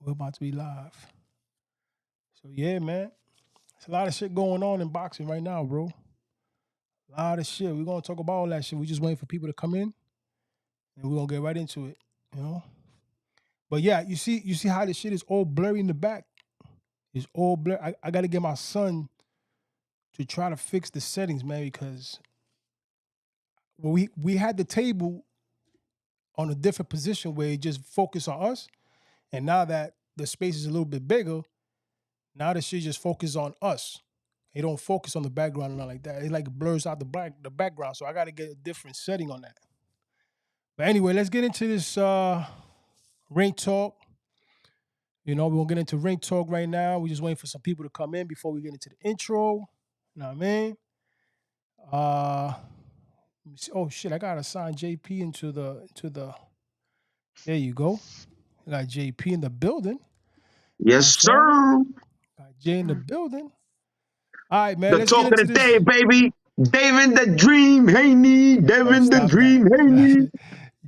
We're about to be live. So yeah, man. There's a lot of shit going on in boxing right now, bro. A lot of shit. We're gonna talk about all that shit. We're just waiting for people to come in and we're gonna get right into it, you know? But yeah, you see how this shit is all blurry in the back. It's all blurry. I gotta get my son to try to fix the settings, man, because we had the table on a different position where it just focused on us. And now that the space is a little bit bigger, now the shit just focuses on us. It don't focus on the background and nothing like that. It like blurs out the background. So I got to get a different setting on that. But anyway, let's get into this ring talk. You know, we're gonna get into ring talk right now. We're just waiting for some people to come in before we get into the intro. You know what I mean? Let me see. Oh shit, I gotta sign JP into the. There you go. I got JP in the building. You know what Yes, I'm saying? sir. Got Jay in the building. All right, man. The Let's get talk of into the this. day, baby. Devin the Dream Haney. Oh, Devin the stop that. Dream Haney.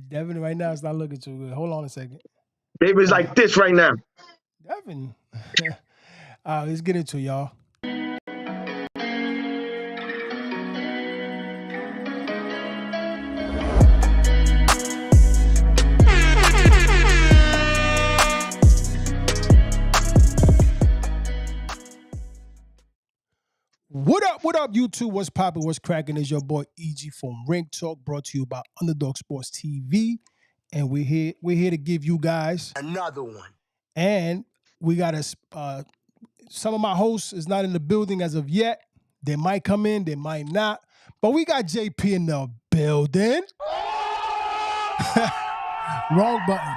Devin right now is not looking too good. Hold on a second. David's like this right now. Devin. Let's get into it, y'all. What up, YouTube? What's poppin'? What's cracking? Is your boy EG from Ring Talk, brought to you by Underdog Sports TV. And we're here to give you guys another one. And we got some of my hosts is not in the building as of yet. They might come in, they might not. But we got JP in the building. Wrong button.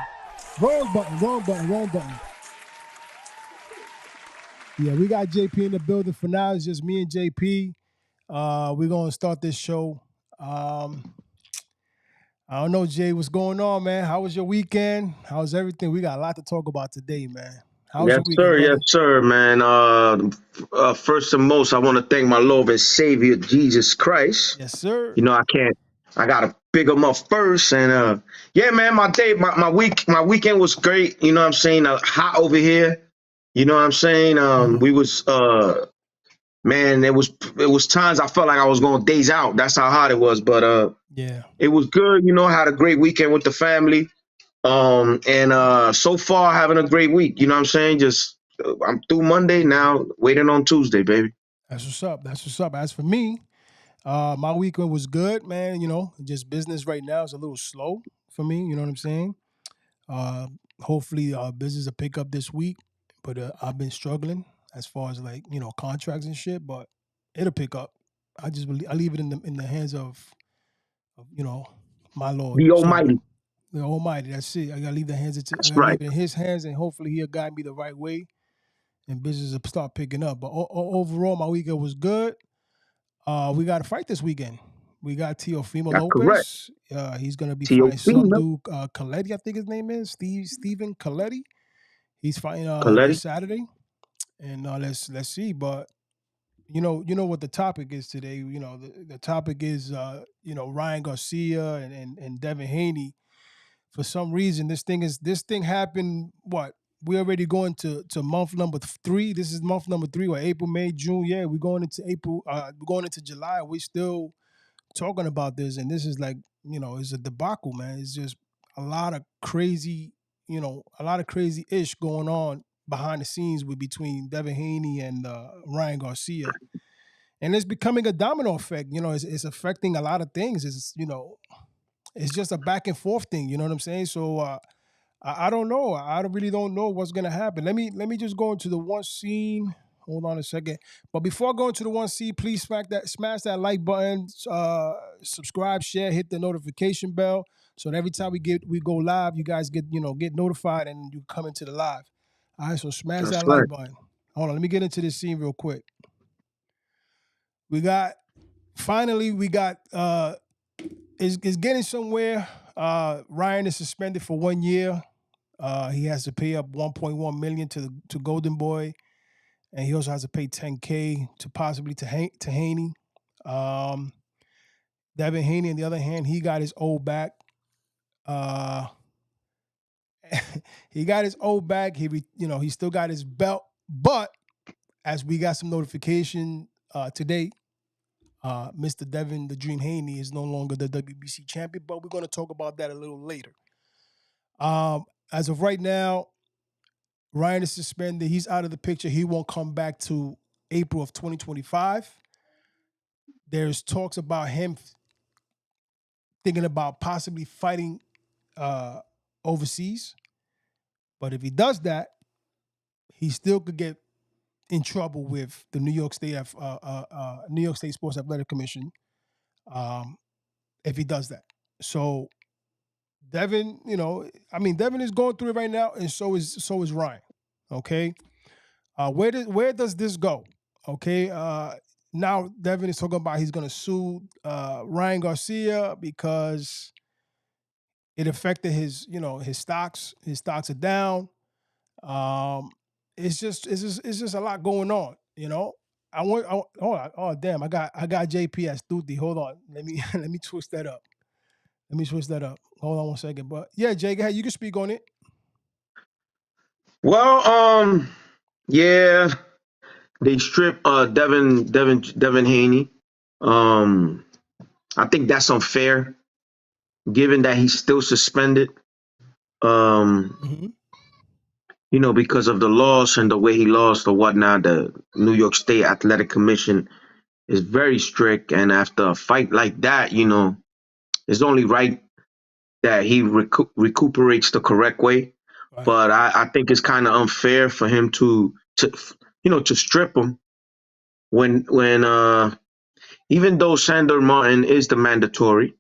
Yeah, we got JP in the building for now. It's just me and JP. We're going to start this show. I don't know, Jay, what's going on, man? How was your weekend? How's everything? We got a lot to talk about today, man. How was Yes, your weekend, sir. Yes, brother? sir, man. First and most, I want to thank my Lord and Savior, Jesus Christ. Yes, sir. You know, I got to pick him up first. And yeah, man, my weekend was great. You know what I'm saying? Hot over here. You know what I'm saying? We was, man, it was times I felt like I was going days out. That's how hot it was. But Yeah. it was good. You know, had a great weekend with the family. And so far having a great week. You know what I'm saying? Just I'm through Monday now, waiting on Tuesday, baby. That's what's up. As for me, my weekend was good, man. You know, just business right now is a little slow for me. You know what I'm saying? Hopefully, business will pick up this week, but I've been struggling as far as like contracts and shit. But it'll pick up. I leave it in the hands of my Lord. The So Almighty. the Almighty. That's it. I gotta leave That's I gotta right. leave it in His hands, and hopefully He'll guide me the right way, and business will start picking up. But overall, my weekend was good. We got a fight this weekend. We got Teofimo That's correct. Lopez. He's gonna be fighting some Teofimo. dude, Coletti, I think his name is Stephen Coletti. He's fighting this Coletti. Saturday, and let's see. But you know what the topic is today. You know the topic is Ryan Garcia and Devin Haney. For some reason, this thing happened. What, we already going to month number 3. This is month number 3, or April, May, June. Yeah, we're going into April. We're going into July. We still talking about this, and this is like, it's a debacle, man. It's just a lot of crazy, ish going on behind the scenes between Devin Haney and Ryan Garcia, and it's becoming a domino effect. It's affecting a lot of things. It's just a back and forth thing. You know what I'm saying? So I don't know. Really don't know what's gonna happen. Let me just go into the one scene. Hold on a second. But before going to the one scene, please smash that like button, subscribe, share, hit the notification bell, so that every time we go live, you guys get notified and you come into the live. All right, so smash That's that right. like button. Hold on, let me get into this scene real quick. We got it's getting somewhere. Ryan is suspended for 1 year. He has to pay up $1.1 million to Golden Boy, and he also has to pay $10K to Haney. Devin Haney, on the other hand, he got his old back, he got his old bag. He still got his belt, but as we got some notification today, Mr. Devin the Dream Haney is no longer the WBC champion. But we're going to talk about that a little later. As of right now, Ryan is suspended. He's out of the picture. He won't come back to April of 2025. There's talks about him thinking about possibly fighting uh, overseas. But if he does that, he still could get in trouble with the New York State Sports Athletic Commission um, if he does that. So Devin, Devin is going through it right now, and so is Ryan. Okay, where does this go? Okay, now Devin is talking about he's going to sue Ryan Garcia because it affected his stocks. His stocks are down. Um, it's just a lot going on. Hold on. Oh damn, I got JP as Stuti. Hold on, let me let me twist that up. Let me switch that up. Hold on one second. But yeah, Jay, go ahead. You can speak on it. Well, yeah, they stripped Devin Haney. Um, I think that's unfair, given that he's still suspended. Um, Hmm. because of the loss and the way he lost or whatnot, the New York State Athletic Commission is very strict, and after a fight like that, it's only right that he recuperates the correct way. Right. But I think it's kind of unfair for him to strip him when even though Sandor Martin is the mandatory,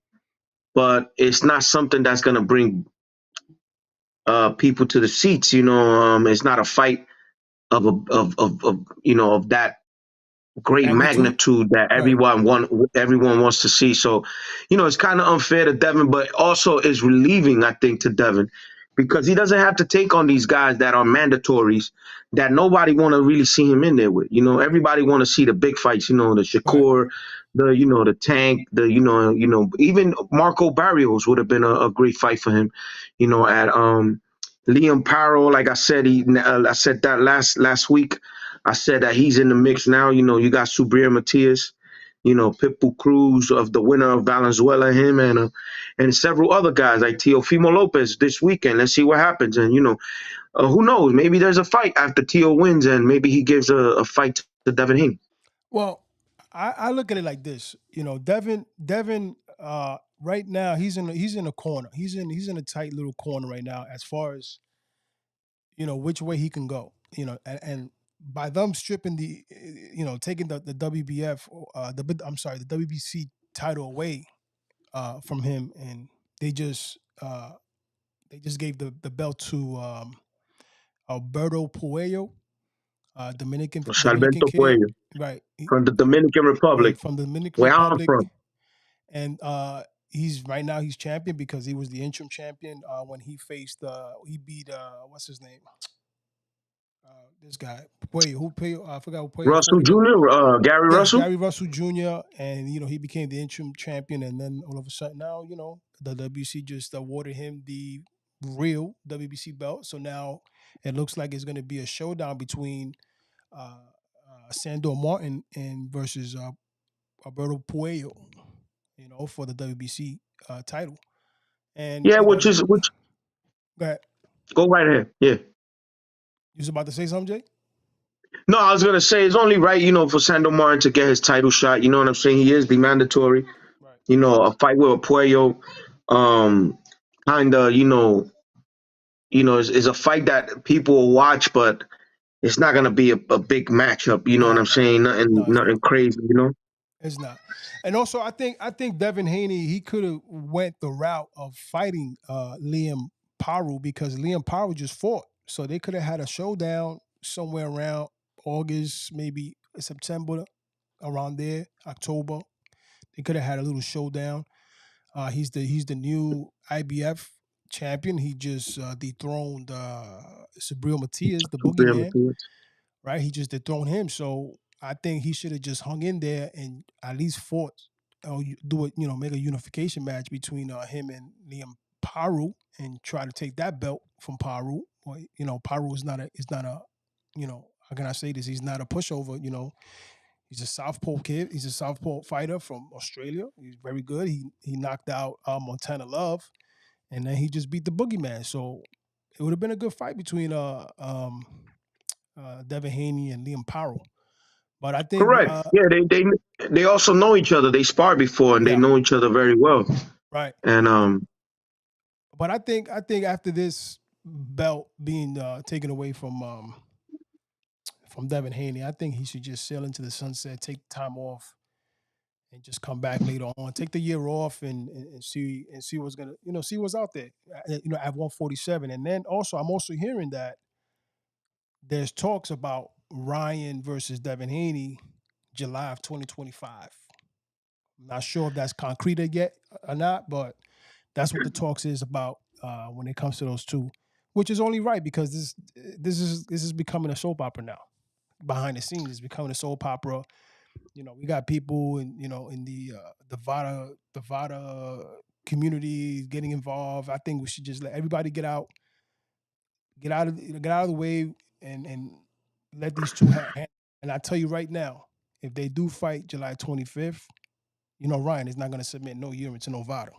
but it's not something that's gonna bring people to the seats. It's not a fight of that great Magnitude. magnitude that Right. everyone wants to see. So, it's kind of unfair to Devin, but also is relieving, I think, to Devin because he doesn't have to take on these guys that are mandatories that nobody want to really see him in there with. Everybody want to see the big fights. The Right. Shakur, the Tank, even Marco Barrios would have been a great fight for him. At Liam Paro, like I said that last week. I said that he's in the mix now. You got Subir Matias, Pitbull Cruz of the winner of Valenzuela, him and several other guys like Teofimo Lopez this weekend. Let's see what happens. And who knows? Maybe there's a fight after Teo wins, and maybe he gives a fight to Devin Haney. Well, I look at it like this. Devin, right now he's in a corner. He's in a tight little corner right now as far as which way he can go. And by them stripping taking the WBF I'm sorry, the WBC title away from him, and they just uh, they just gave the belt to Alberto Puello, Dominican Alberto kid, Puello right? from the Dominican Right Republic, from the Dominican where I'm Republic, from. and he's right now he's champion because he was the interim champion when he beat what's his name, this guy Puello, I forgot who Puello fought Russell again. Jr., Gary Yes, Russell. Gary Russell Jr. And he became the interim champion, and then all of a sudden now the WBC just awarded him the real WBC belt. So now it looks like it's going to be a showdown between Sandor Martin and versus Alberto Puello, for the WBC title. And Yeah, which go ahead. go right ahead. Yeah. You was about to say something, Jay? No, I was gonna say it's only right, for Sandor Martin to get his title shot. You know what I'm saying? He is the mandatory. Right. A fight with a Puello, um, kind of, is a fight that people will watch, but it's not gonna be a big matchup. You know what No, I'm no, saying? Nothing, no, it's not. nothing crazy. It's not. And also, I think Devin Haney he could have went the route of fighting Liam Paru because Liam Paru just fought, so they could have had a showdown somewhere around August, maybe September, around there, October. They could have had a little showdown. He's the new IBF champion. He just dethroned Sabril Matias, the boogeyman, right? He just dethroned him. So I think he should have just hung in there and at least fought or do it, make a unification match between him and Liam Paru and try to take that belt from Paru. Well, Paru is not a how can I say this? He's not a pushover. He's a southpaw kid. He's a southpaw fighter from Australia. He's very good. He knocked out Montana Love, and then he just beat the boogeyman. So it would have been a good fight between Devin Haney and Liam Powell. But I think Correct. Yeah, they also know each other. They sparred before and they yeah, know each other very well. right. And But I think after this belt being taken away from Devin Haney, I think he should just sail into the sunset, take time off, and just come back later on. Take the year off and see what's gonna see what's out there. At 147, and then also I'm also hearing that there's talks about Ryan versus Devin Haney, July of 2025. I'm not sure if that's concreted yet or not, but that's what the talks is about when it comes to those two, which is only right because this is becoming a soap opera now. Behind the scenes, it's becoming a soap opera. We got people in the Vada community getting involved. I think we should just let everybody get out of the way and let these two have. And I tell you right now, if they do fight July 25th, Ryan is not going to submit no urine to Novado.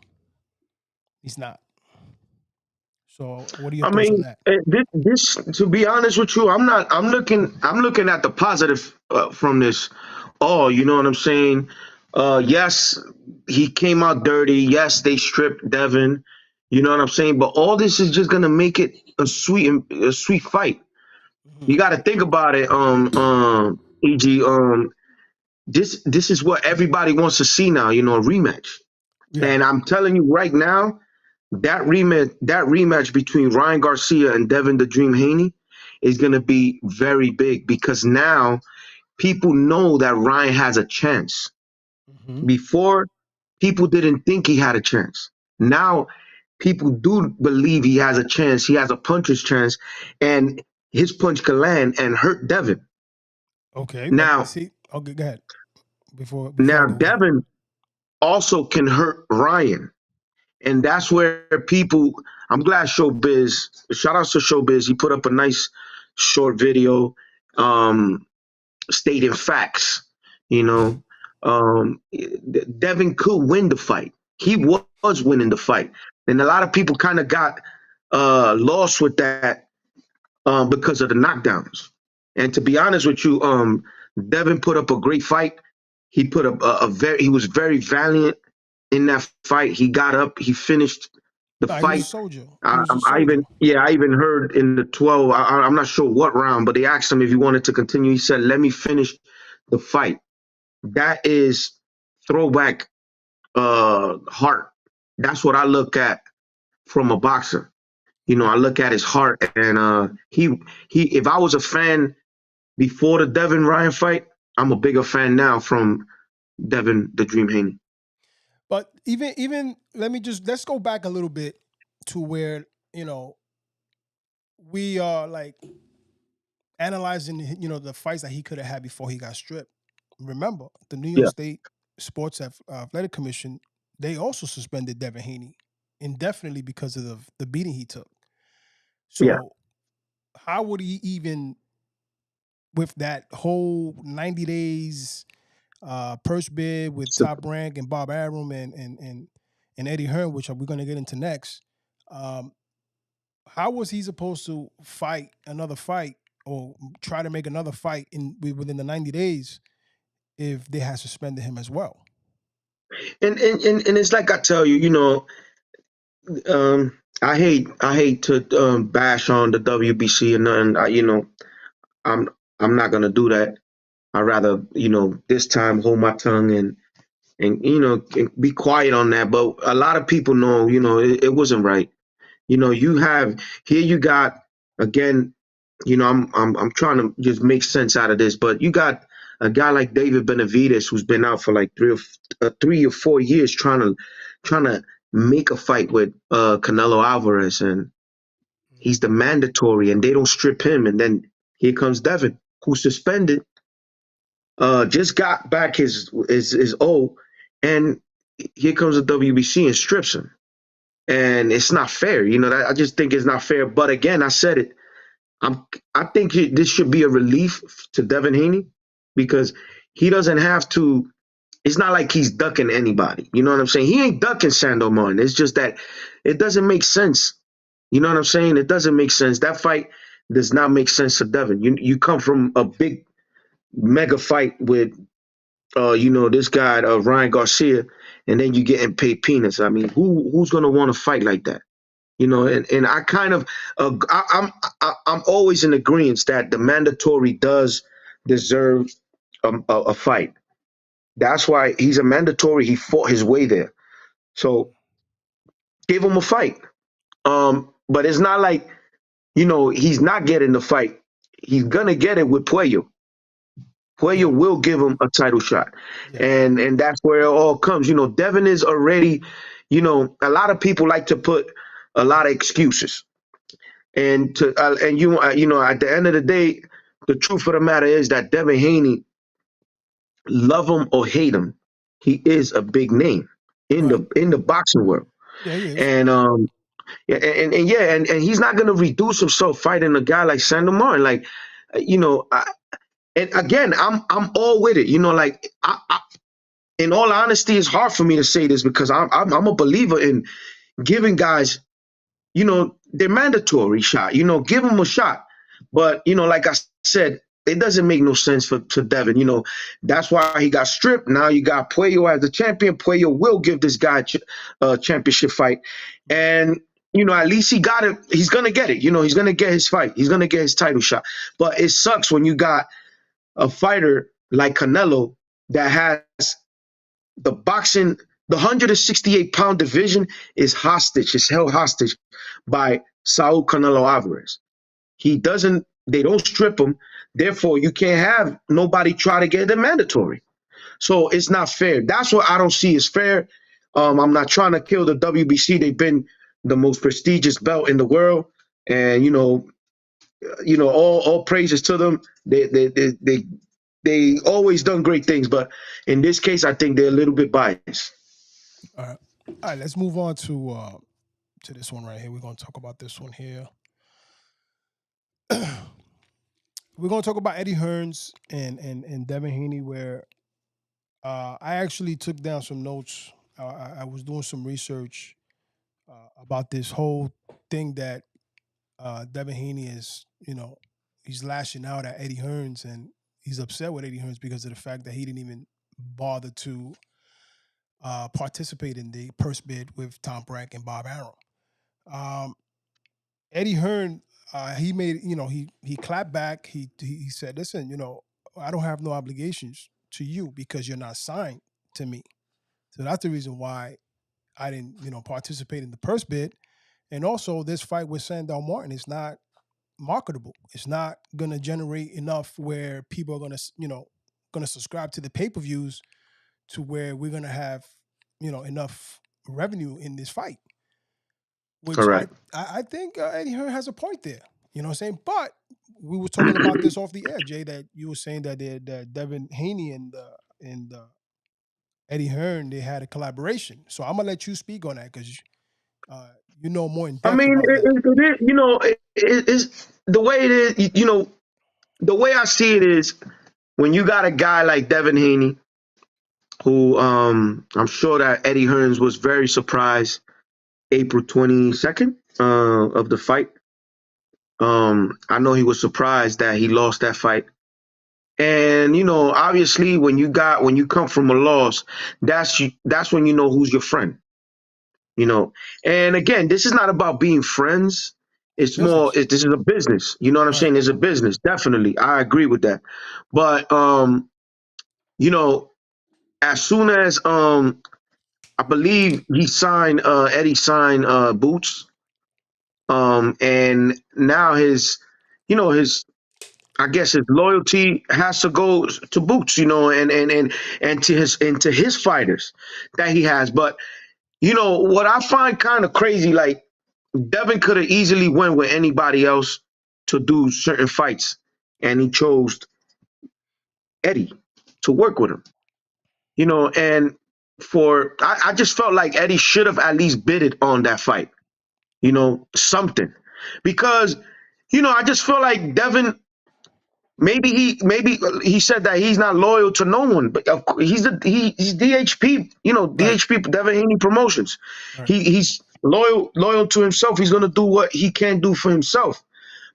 He's not. So, what are your I thoughts on mean, that? this to be honest with you, I'm not. I'm looking at the positive from this. Oh, you know what I'm saying? Yes, he came out dirty. Yes, they stripped Devin. You know what I'm saying? But all this is just gonna make it a sweet fight. Hmm. You got to think about it. EG. This is what everybody wants to see now. A rematch. Yeah. And I'm telling you right now, that rematch between Ryan Garcia and Devin the Dream Haney is going to be very big because now people know that Ryan has a chance. Hmm. Before, people didn't think he had a chance. Now, people do believe he has a chance. He has a puncher's chance, and his punch can land and hurt Devin. Okay, but Now, see, okay, go ahead before I now go on. Devin also can hurt Ryan. And that's where people. I'm glad Showbiz. Shout out to Showbiz. He put up a nice short video, um, stating facts. You know, Devin could win the fight. He was winning the fight, and a lot of people kind of got lost with that because of the knockdowns. And to be honest with you, Devin put up a great fight. He put up a very. He was very valiant in that fight. He got up. He finished the No, he was a fight. soldier. He I, was a I soldier. even yeah, I even heard in the 12. I'm not sure what round, but they asked him if he wanted to continue. He said, "Let me finish the fight." That is throwback heart. That's what I look at from a boxer. I Right. look at his heart, and he. If I was a fan before the Devin Ryan fight, I'm a bigger fan now from Devin the Dream Haney. But even let's go back a little bit to where we are like analyzing the fights that he could have had before he got stripped. Remember, the New York Yeah, State Sports Athletic Commission, they also suspended Devin Haney indefinitely because of the beating he took. yeah. So how would he even, with that whole 90 days purse bid with So, Top Rank and Bob Arum and Eddie Hearn, which we're going to get into next, um, how was he supposed to fight another fight or try to make another fight within the 90 days if they had suspended him as well? and it's like I tell you, I hate to bash on the WBC and nothing. I'm I'm not gonna do that. I rather this time hold my tongue and be quiet on that. But a lot of people know it wasn't right. You have here you got again. I'm trying to just make sense out of this, but you got a guy like David Benavidez who's been out for like 3 or 4 years trying to make a fight with Canelo Alvarez, and he's the mandatory, and they don't strip him, and then here comes Devin, who's suspended, just got back his O, and here comes the WBC and strips him. and it's not fair. I just think it's not fair. But again, I said it. I'm I think this should be a relief to Devin Haney because he doesn't have to. It's not like he's ducking anybody. You know what I'm saying? He ain't ducking Sandor Martin. It's just that it doesn't make sense. You know what I'm saying? It doesn't make sense. That fight does not make sense to Devin. You come from a big mega fight with this guy Ryan Garcia, and then you getting paid peanuts. I mean, who's gonna want to fight like that? And I kind of I'm always in agreement that the mandatory does deserve a fight. That's why he's a mandatory. He fought his way there. So give him a fight. But it's not like, he's not getting the fight. He's gonna get it with Puello. Puello Yeah, will give him a title shot. yeah, And that's where it all comes. Devin is already, a lot of people like to put a lot of excuses. And at the end of the day, the truth of the matter is that Devin Haney, love him or hate him, he is a big name in right. the boxing world. Yeah, he is. And yeah, and he's not gonna reduce himself fighting a guy like Sandor Martin. Like, and again, I'm all with it. Like in all honesty, it's hard for me to say this because I'm a believer in giving guys, they're mandatory shot. Give them a shot. But like I said, it doesn't make no sense to Devin. That's why he got stripped. Now you got Puello as the champion. Puello will give this guy a championship fight, and at least he got it. He's gonna get it. He's gonna get his fight. He's gonna get his title shot. But it sucks when you got a fighter like Canelo that has the boxing, the 168-pound division is hostage, is held hostage by Saul Canelo Alvarez. They don't strip him. Therefore, you can't have nobody try to get the mandatory. So it's not fair. That's what I don't see as fair. I'm not trying to kill the WBC. They've been the most prestigious belt in the world. And, all praises to them. They always done great things. But in this case, I think they're a little bit biased. All right. All right, let's move on to this one right here. We're gonna talk about this one here. We're gonna talk about Eddie Hearns and Devin Haney, where I actually took down some notes. I was doing some research about this whole thing that Devin Haney is, he's lashing out at Eddie Hearns, and he's upset with Eddie Hearns because of the fact that he didn't even bother to participate in the purse bid with Tom Brank and Bob Arum. Um, Eddie Hearn, he made, he clapped back. He said, "Listen, I don't have no obligations to you because you're not signed to me. So that's the reason why I didn't, participate in the purse bid. And also, this fight with Sandor Martin is not marketable. It's not going to generate enough where people are going to, going to subscribe to the pay per views to where we're going to have, enough revenue in this fight." Which I Correct. I, I think Eddie Hearn has a point there. You know what I'm saying? But we were talking about this off the air, Jay. That you were saying that Devin Haney and Eddie Hearn, they had a collaboration. So I'm gonna let you speak on that because uh, you know more in I depth mean, about that. it is, it's the way it is. The way I see it is when you got a guy like Devin Haney, who I'm sure that Eddie Hearns was very surprised April 22nd of the fight. I know he was surprised that he lost that fight. And obviously, when you come from a loss, that's when you know who's your friend. you know. And again, this is not about being friends. It's It's more, business, this is a business. You know what I'm right? saying? It's a business, definitely. I agree with that. But you know, as soon as I believe Eddie signed Boots, and now his I guess his loyalty has to go to Boots, and to his fighters that he has. But what I find kind of crazy, like Devin could have easily went with anybody else to do certain fights, and he chose Eddie to work with him. And I just felt like Eddie should have at least bidded on that fight. Something. Because, I just feel like Devin, maybe he said that he's not loyal to no one, but of course, he's DHP, Right. DHP, Devin Haney Promotions. Right. He's loyal to himself. He's gonna do what he can do for himself.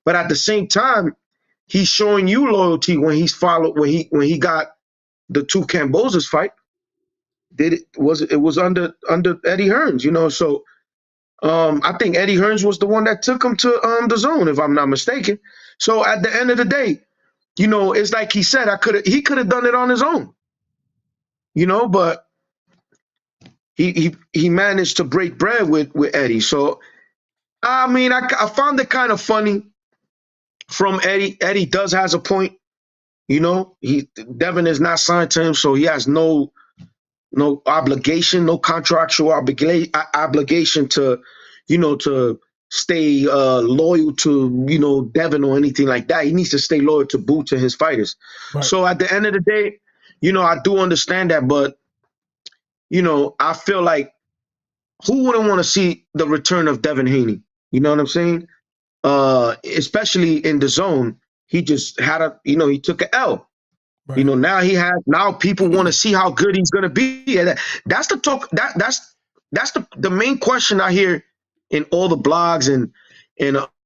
But at the same time, he's showing you loyalty when he got the two Cambozas fight. It was under Eddie Hearns, so I think Eddie Hearns was the one that took him to the zone, if I'm not mistaken. So at the end of the day, it's like he said, he could have done it on his own, but he managed to break bread with Eddie. So I mean, I found it kind of funny from Eddie. Eddie does has a point, Devin is not signed to him, so he has no obligation, no contractual obligation to, to stay loyal to, Devin or anything like that. He needs to stay loyal to Boots and his fighters. Right. So at the end of the day, I do understand that, but I feel like who wouldn't want to see the return of Devin Haney? You know what I'm saying? Especially in the zone, he just had he took an L. Right. Now people want to see how good he's gonna be. And that's the talk. That's the main question I hear in all the blogs and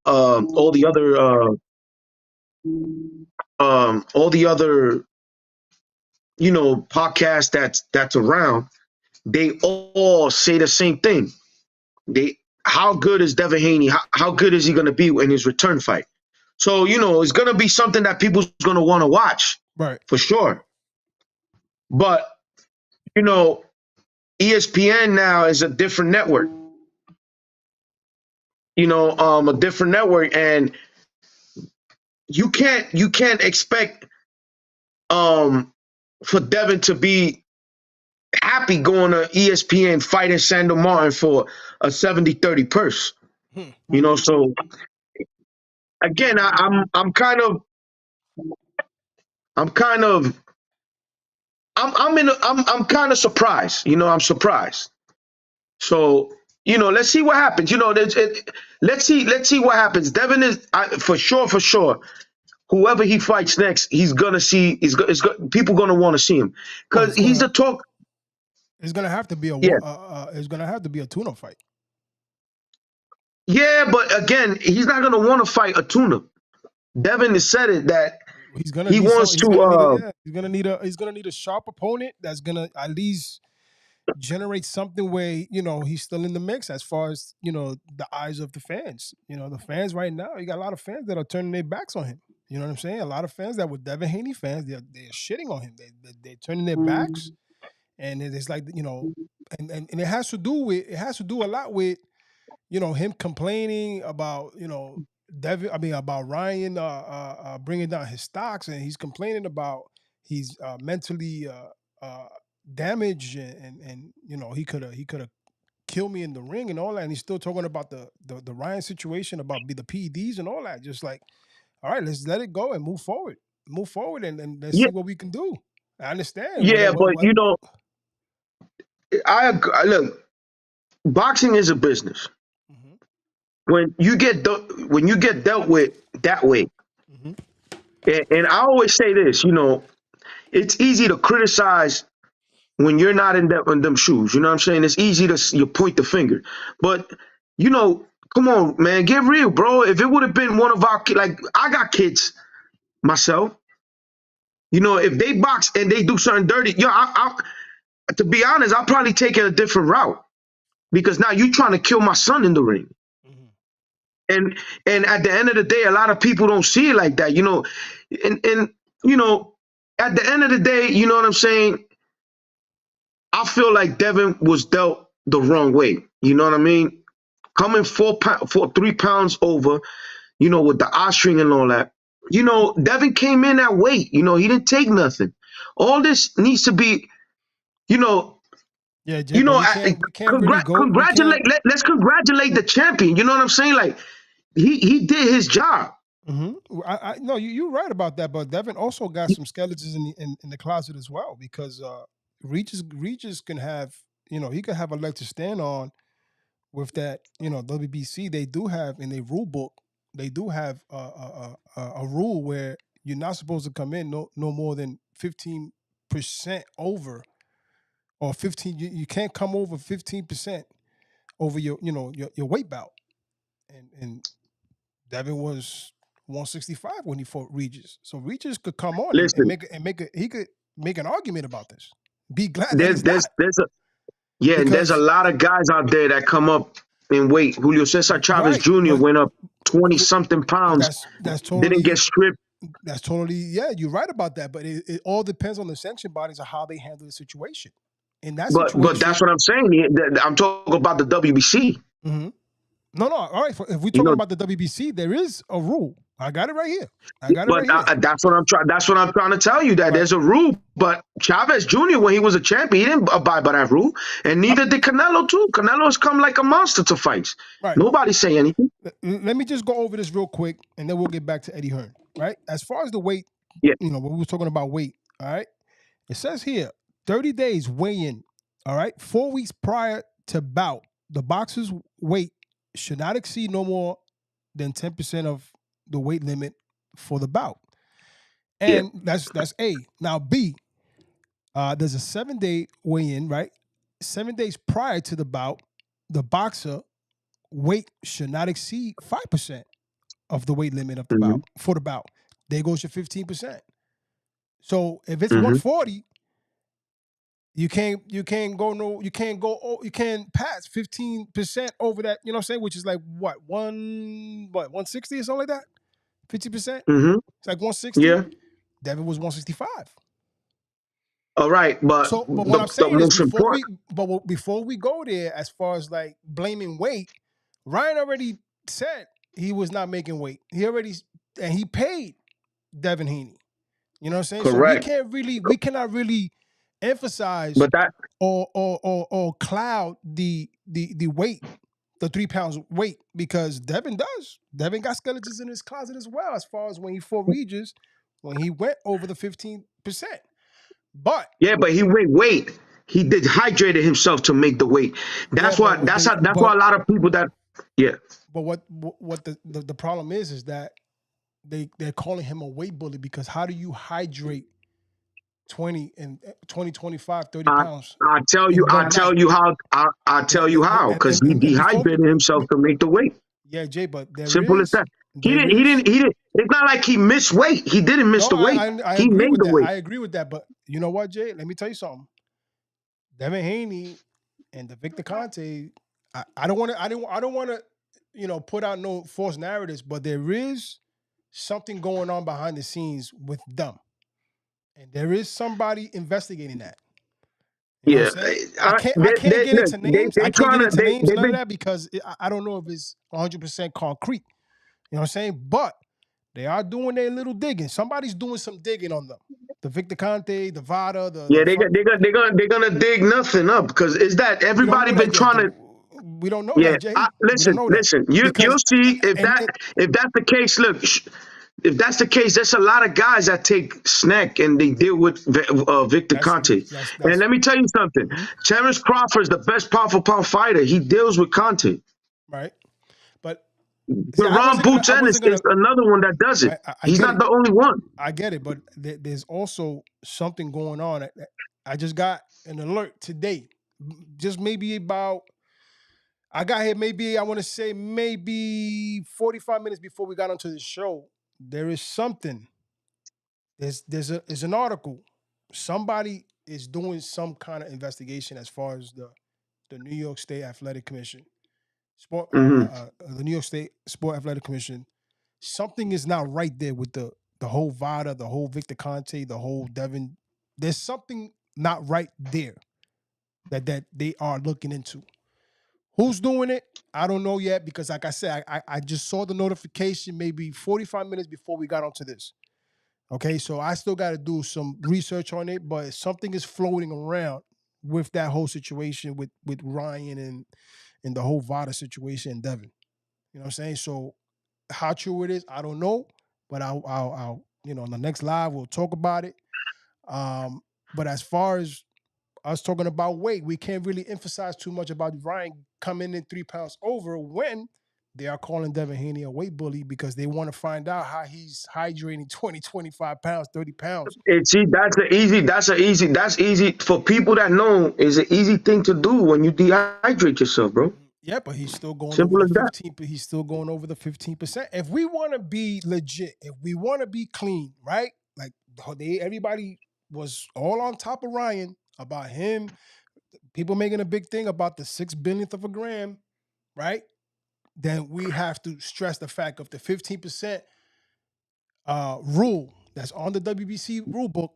all the other podcasts that's around. They all say the same thing. How good is Devin Haney? How good is he gonna be in his return fight? So it's gonna be something that people's gonna want to watch Right. for sure. But ESPN now is a different network. A different network, and you can't expect for Devin to be happy going to ESPN fighting Sandor Martin for a 70-30 purse. So again, I'm kind of I'm kind of I'm kind of surprised. I'm surprised. So let's see what happens. Let's see what happens. Devin is for sure. Whoever he fights next, he's gonna see. People gonna want to see him Well, because he's the talk. it's gonna have to be Yeah, it's gonna have to be a tuna fight. yeah, but again, he's not gonna want to fight a tuna. Devin has said it that He's gonna he need some. wants He's gonna need a to. yeah. He's gonna need a sharp opponent that's gonna at least generate something where he's still in the mix as far as the eyes of the fans. The fans right now, you got a lot of fans that are turning their backs on him. You know what I'm saying? A lot of fans that were Devin Haney fans, they're shitting on him. They're turning their backs, and it's like and it has to do a lot with him complaining about Devin. I mean about Ryan bringing down his stocks, and he's complaining about he's mentally damaged, and he could have killed me in the ring and all that. And he's still talking about the Ryan situation about the PEDs and all that. Just like, all right, let's let it go and move forward, and let's Yeah, see what we can do. I understand yeah, but what. look. Boxing is a business. Mhm, When you get dealt with that way, mhm. and I always say this, it's easy to criticize when you're not in them shoes. You know what I'm saying? It's easy to you point the finger, but you know, come on, man, get real, bro. If it would have been one of our like I got kids myself, if they box and they do something dirty, to be honest, I'll probably take it a different route because now you trying to kill my son in the ring. Mhm. And at the end of the day, a lot of people don't see it like that, and at the end of the day, you know what I'm saying? I feel like Devin was dealt the wrong way. You know what I mean? Coming 3 pounds over, with the eye string and all that. Devin came in at weight. He didn't take nothing. All this needs to be, you know, Yeah, Jay, but we can't really go. We can't. Let's congratulate the champion. You know what I'm saying? Like he did his job. I no, you're right about that. But Devin also got some skeletons in the closet as well because Regis can have, he could have a leg to stand on with that. WBC, they do have in their rule book, they do have a rule where you're not supposed to come in no more than 15% over, or 15. You can't come over 15% over your weight bout, and Devin was 165 when he fought Regis. So Regis could come on Listen, he could make an argument about this. Be glad that there's he's not, there's a yeah, and there's a because lot of guys out there that come up in weight. Julio Cesar Chavez right, Jr. but went up 20 something pounds, that's didn't get totally stripped. yeah, you're right about that. But it all depends on the sanction bodies of how they handle the situation. In that But that's situation, what I'm saying. I'm talking about the WBC. mhm. No, all right. If we're You talking know, about the WBC, there is a rule. I got it right here. I got it but right here. that's what I'm trying. That's what I'm trying to tell you. That Right. there's a rule. But Chavez Jr. when he was a champion, he didn't abide by that rule, and Uh, neither did Canelo too. Canelo has come like a monster to fights. right. Nobody's saying anything. Let me just go over this real quick, and then we'll get back to Eddie Hearn. Right. As far as the weight, Yeah. when we were talking about weight, all right. It says here, 30 days weigh in. All right. 4 weeks prior to bout, the boxer's weight should not exceed no more than 10% of the weight limit for the bout. Yeah. And that's A. Now B, there's a 7-day weigh-in, right? 7 days prior to the bout, the boxer weight should not exceed 5% of the weight limit of the Hmm. bout for the bout. There goes your 15%. So if it's Hmm. 140, you can't pass 15% over that, you know what I'm saying? Which is like what, 160 or something like that? 50%? Hmm. It's like 160. Yeah. Devin was 165. All right. But But what I'm the saying is, most important. before we go there, as far as like blaming weight, Ryan already said he was not making weight. And he paid Devin Haney. You know what I'm saying? So Correct. we cannot really emphasize But that. or cloud the weight, the 3 pounds weight, because Devin does. Devin got skeletons in his closet as well, as far as when he fought Regis, when he went over the 15%. But Yeah, but he wait. He dehydrated himself to make the weight. yeah, That's why. That's why a lot of people that. Yeah. but what the problem is that they're calling him a weight bully, because how do you hydrate 20, 25, 30 I pounds I tell you. in I one tell night? you how. I tell you how. Because he And before dehydrated himself to make the weight. yeah, Jay, but Simple as that. He there didn't. He is didn't. He didn't. It's not like he missed weight. He didn't miss no, the weight. I He agree made with the that. weight. I agree with that. But you know what, Jay? Let me tell you something. Devin Haney and the Victor Conte, I don't want to, I don't want to, put out no false narratives, but there is something going on behind the scenes with them, and there is somebody investigating that. You know Yeah. what I'm saying? I can't get Look, into names. I they can't get trying to. into names, They've none of been. that, because I don't know if it's 100% concrete. You know what I'm saying? But they are doing their little digging. Somebody's doing some digging on them. The Victor Conte, the Vada, Yeah. the fuck. They're gonna dig nothing up because is that We don't everybody know been that yet, trying to. though. We don't know Yeah. that, Jay. We don't Listen. know that Listen. because You'll see and if that's the case. Look. If that's the case, there's a lot of guys that take snack and they deal with Victor Conte. And that's let me tell you something. mhm, Terrence Crawford is the best powerful pound fighter. He deals with Conte. right. But see, Ron I Boots Ennis wasn't is gonna. another one that does it. I He's get not it. the only one. I get it. But there's also something going on. I just got an alert today. Just maybe about. I got here maybe, I want to say maybe 45 minutes before we got onto the show. There is something. There's an article. Somebody is doing some kind of investigation as far as the New York State Athletic Commission, Hmm. the New York State Sport Athletic Commission. Something is not right there with the whole Vada, the whole Victor Conte, the whole Devin. There's something not right there that they are looking into. Who's doing it? I don't know yet, because like I said, I just saw the notification maybe 45 minutes before we got onto this. Okay, so I still got to do some research on it, but something is floating around with that whole situation with Ryan and the whole Vada situation and Devin. You know what I'm saying? So how true it is, I don't know, but I'll on the next live we'll talk about it. But as far as us talking about weight, we can't really emphasize too much about Ryan coming in 3 pounds over when they are calling Devin Haney a weight bully because they want to find out how he's hydrating 20, 25 pounds, 30 pounds. And see, that's easy for people that know is an easy thing to do when you dehydrate yourself, bro. Yeah, but he's still going over Simple the as that. 15. He's still going over the 15%. If we want to be legit, if we want to be clean, right? Like everybody was all on top of Ryan about him. People making a big thing about the 6 billionth of a gram, right? Then we have to stress the fact of the 15% rule that's on the WBC rule book.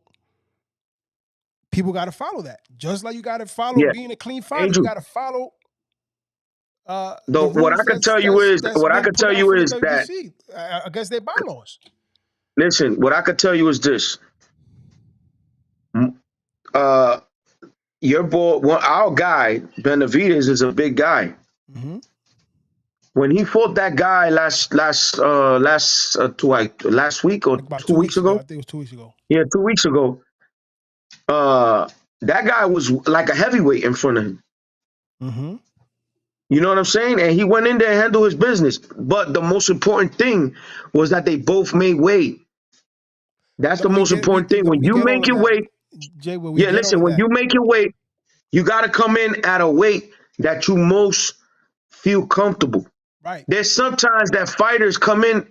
People got to follow that. Just like you got to follow Yeah, being a clean fighter, you Angel. got to follow the Though what rules I could tell you that's what I been could put tell out you for the is that WBC against their bylaws. listen, what I could tell you is this. Uh, your boy, our guy Benavidez is a big guy. Mm-hmm. When he fought that guy last week or Like about two 2 weeks weeks ago. I ago, think it was 2 weeks ago. yeah, 2 weeks ago, that guy was like a heavyweight in front of him. Mm-hmm. You know what I'm saying? And he went in there and handled his business. But the most important thing was that they both made weight. That's the But we most get we important thing. When we you get all make of your that, weight, Jay. Where we yeah, get all listen, of when that, you make your weight, you got to come in at a weight that you most feel comfortable. right? There's sometimes that fighters come in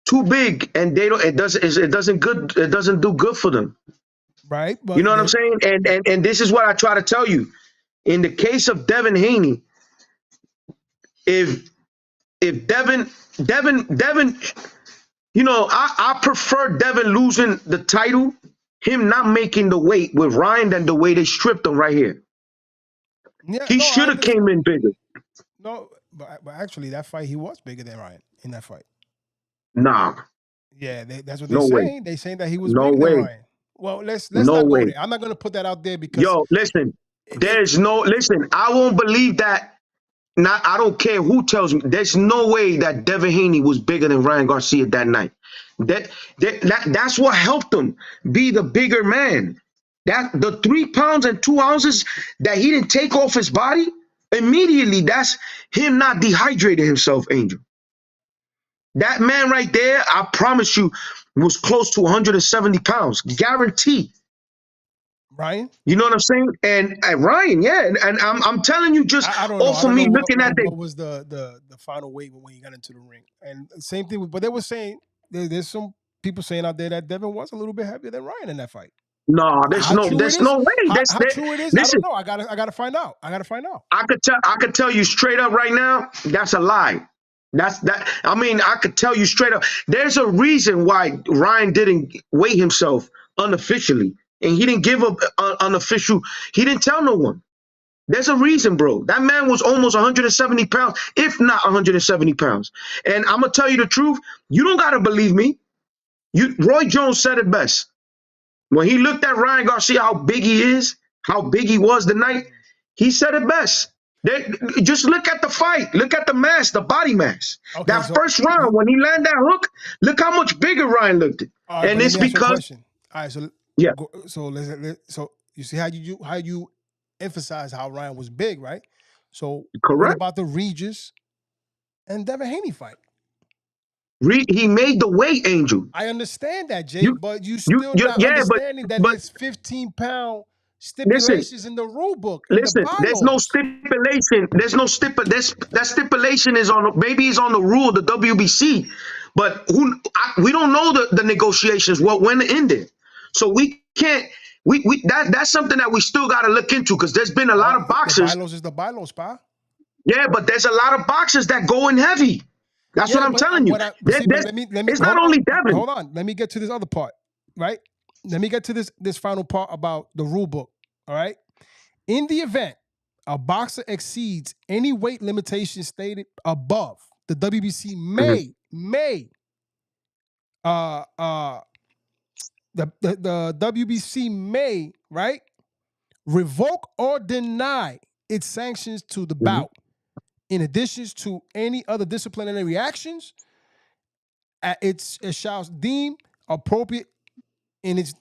too big and they don't. It doesn't do good for them. Right, You know but what I'm saying? And this is what I try to tell you. In the case of Devin Haney, if Devin, you know, I prefer Devin losing the title, him not making the weight with Ryan than the way they stripped him right here. yeah, He no, I should have understand. came in bigger. No, but actually, that fight he was bigger than Ryan in that fight. Nah, Yeah, that's what they're no way. saying. They're saying that he was No bigger than way. Ryan. Well, let's No not go way. there. I'm not gonna put that out there because Yo, listen, it listen, I won't believe that. Not, I don't care who tells me. There's no way that Devin Haney was bigger than Ryan Garcia that night. That's what helped him be the bigger man. That the 3 pounds and 2 ounces that he didn't take off his body immediately. That's him not dehydrating himself, Angel. That man right there, I promise you, was close to 170 pounds, guaranteed. Ryan. You know what I'm saying? And Ryan, yeah, and I'm telling you, just I don't know. I off of don't know me looking at the what was the final weight when he got into the ring. And same thing, but they were saying there's some people saying out there that Devin was a little bit heavier than Ryan in that fight. no, How true it there's is? no way. How true it is? I don't Listen, know. I gotta find out. I gotta find out. I could tell you straight up right now, that's a lie. That's that. I mean, I could tell you straight up. There's a reason why Ryan didn't weigh himself unofficially, and he didn't give up unofficial. He didn't tell no one. There's a reason, bro. That man was almost 170 pounds, if not 170 pounds. And I'm gonna tell you the truth. You don't gotta believe me. Roy Jones said it best. When he looked at Ryan Garcia, how big he is, how big he was tonight, he said it best. Just look at the fight. Look at the mass, the body mass. Okay, That so first round, when he landed that hook, look how much bigger Ryan looked. all right, And but let it's me ask you a because, question. All right, so yeah, so you see how you emphasize how Ryan was big, right? So what correct. about the Regis and Devin Haney fight? He made the weight, Angel. I understand that, Jay, You, but you still not yeah, understanding that but there's 15-pound listen, stipulations in the rule book in the listen, there's no bylaws. stipulation. There's no that stipulation is on maybe it's on the rule of the WBC, but we don't know the negotiations what went in there, so we can't. That's something that we still got to look into because there's been a lot of The boxers. bylaws is the bylaws, pa. Yeah, but there's a lot of boxers that go in heavy. That's what Yeah, I'm but telling you. but see, but let me It's not only Devin. hold on. Let me get to this other part, right? Let me get to this final part about the rule book. All right. In the event a boxer exceeds any weight limitation stated above, the WBC Mhm, may uh uh the WBC may, right, revoke or deny its sanctions to the mhm. bout, in addition to any other disciplinary actions it shall deem appropriate in its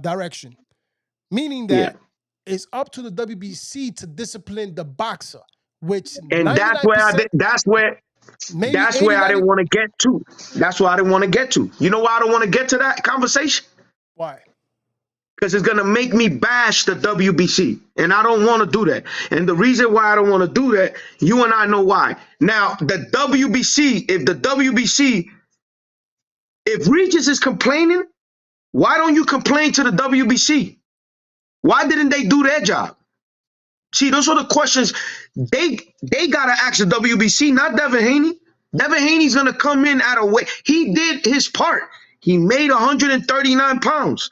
direction. Meaning Yeah, that it's up to the WBC to discipline the boxer, which And 99%, maybe that's 80, where I 90. didn't want to get to. That's why I didn't want to get to. You know why I don't want to get to that conversation? Why? Because it's gonna make me bash the WBC, and I don't want to do that. And the reason why I don't want to do that, you and I know why. Now, the WBC, if Regis is complaining, why don't you complain to the WBC? Why didn't they do their job? See, those are the questions they gotta ask the WBC, not Devin Haney. Devin Haney's gonna come in at a weight. He did his part. He made 139 pounds.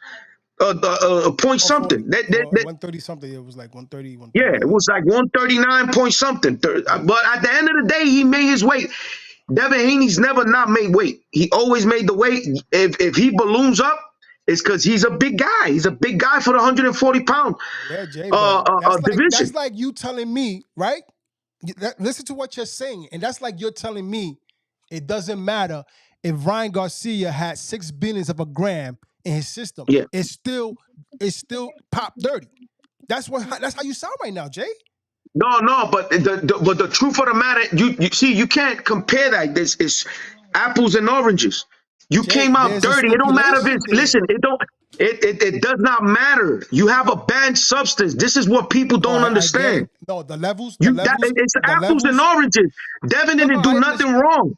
Point Or 40, something. That, that, or that 130 something. It was like 130, Yeah, 130. it was like 139 point something. Yeah. But at the end of the day, he made his weight. Devin Haney's never not made weight. He always made the weight. If he balloons up, it's because he's a big guy. He's a big guy for the 140-pound Yeah, Jay, but that's division. like you telling me, right? Listen to what you're saying, and that's like you're telling me it doesn't matter if Ryan Garcia had 6 billions of a gram in his system. Yeah. It's still pop dirty. That's how you sound right now, Jay. No, but the truth of the matter, you see, you can't compare that. This is apples and oranges. You Jay, came out there's a dirty. It don't matter if stipulation it's there. listen, it don't it does not matter. You have a banned substance. This is what people No, don't I get understand. it. No, the levels, It's the apples and levels. oranges. Devin No, didn't do I nothing understand. wrong.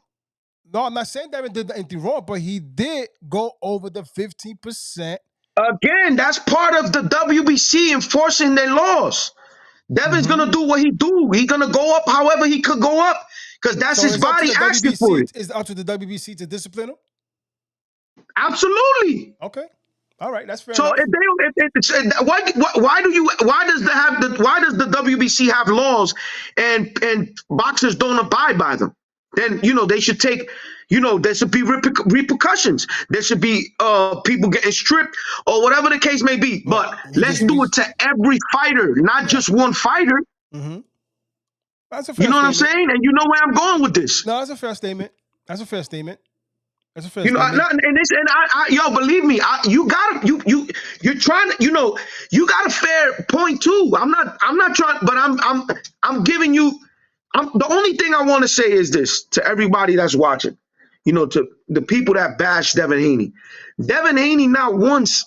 No, I'm not saying Devin did anything wrong, but he did go over the 15%. Again, that's part of the WBC enforcing their laws. Devin's Mm-hmm. gonna do what he do. He's gonna go up however he could go up because that's So his it's up to body the asking for WBC. it. It's up to the WBC to discipline him. Absolutely. Okay, all right, that's fair So enough. if they don't, if it's, why does the WBC have laws and boxers don't abide by them? Then they should take. There should be repercussions. There should be people getting stripped or whatever the case may be. Well, But let's do it to every fighter, not yeah. just one fighter. Mm-hmm. That's a You fair know what I'm statement. saying? And you know where I'm going with this. No, that's a fair statement. That's a fair statement. That's a fair You know, statement. yo, believe me, you're trying to, you got a fair point too. I'm not trying, but I'm giving you. The only thing I want to say is this to everybody that's watching, to the people that bash Devin Haney. Devin Haney not once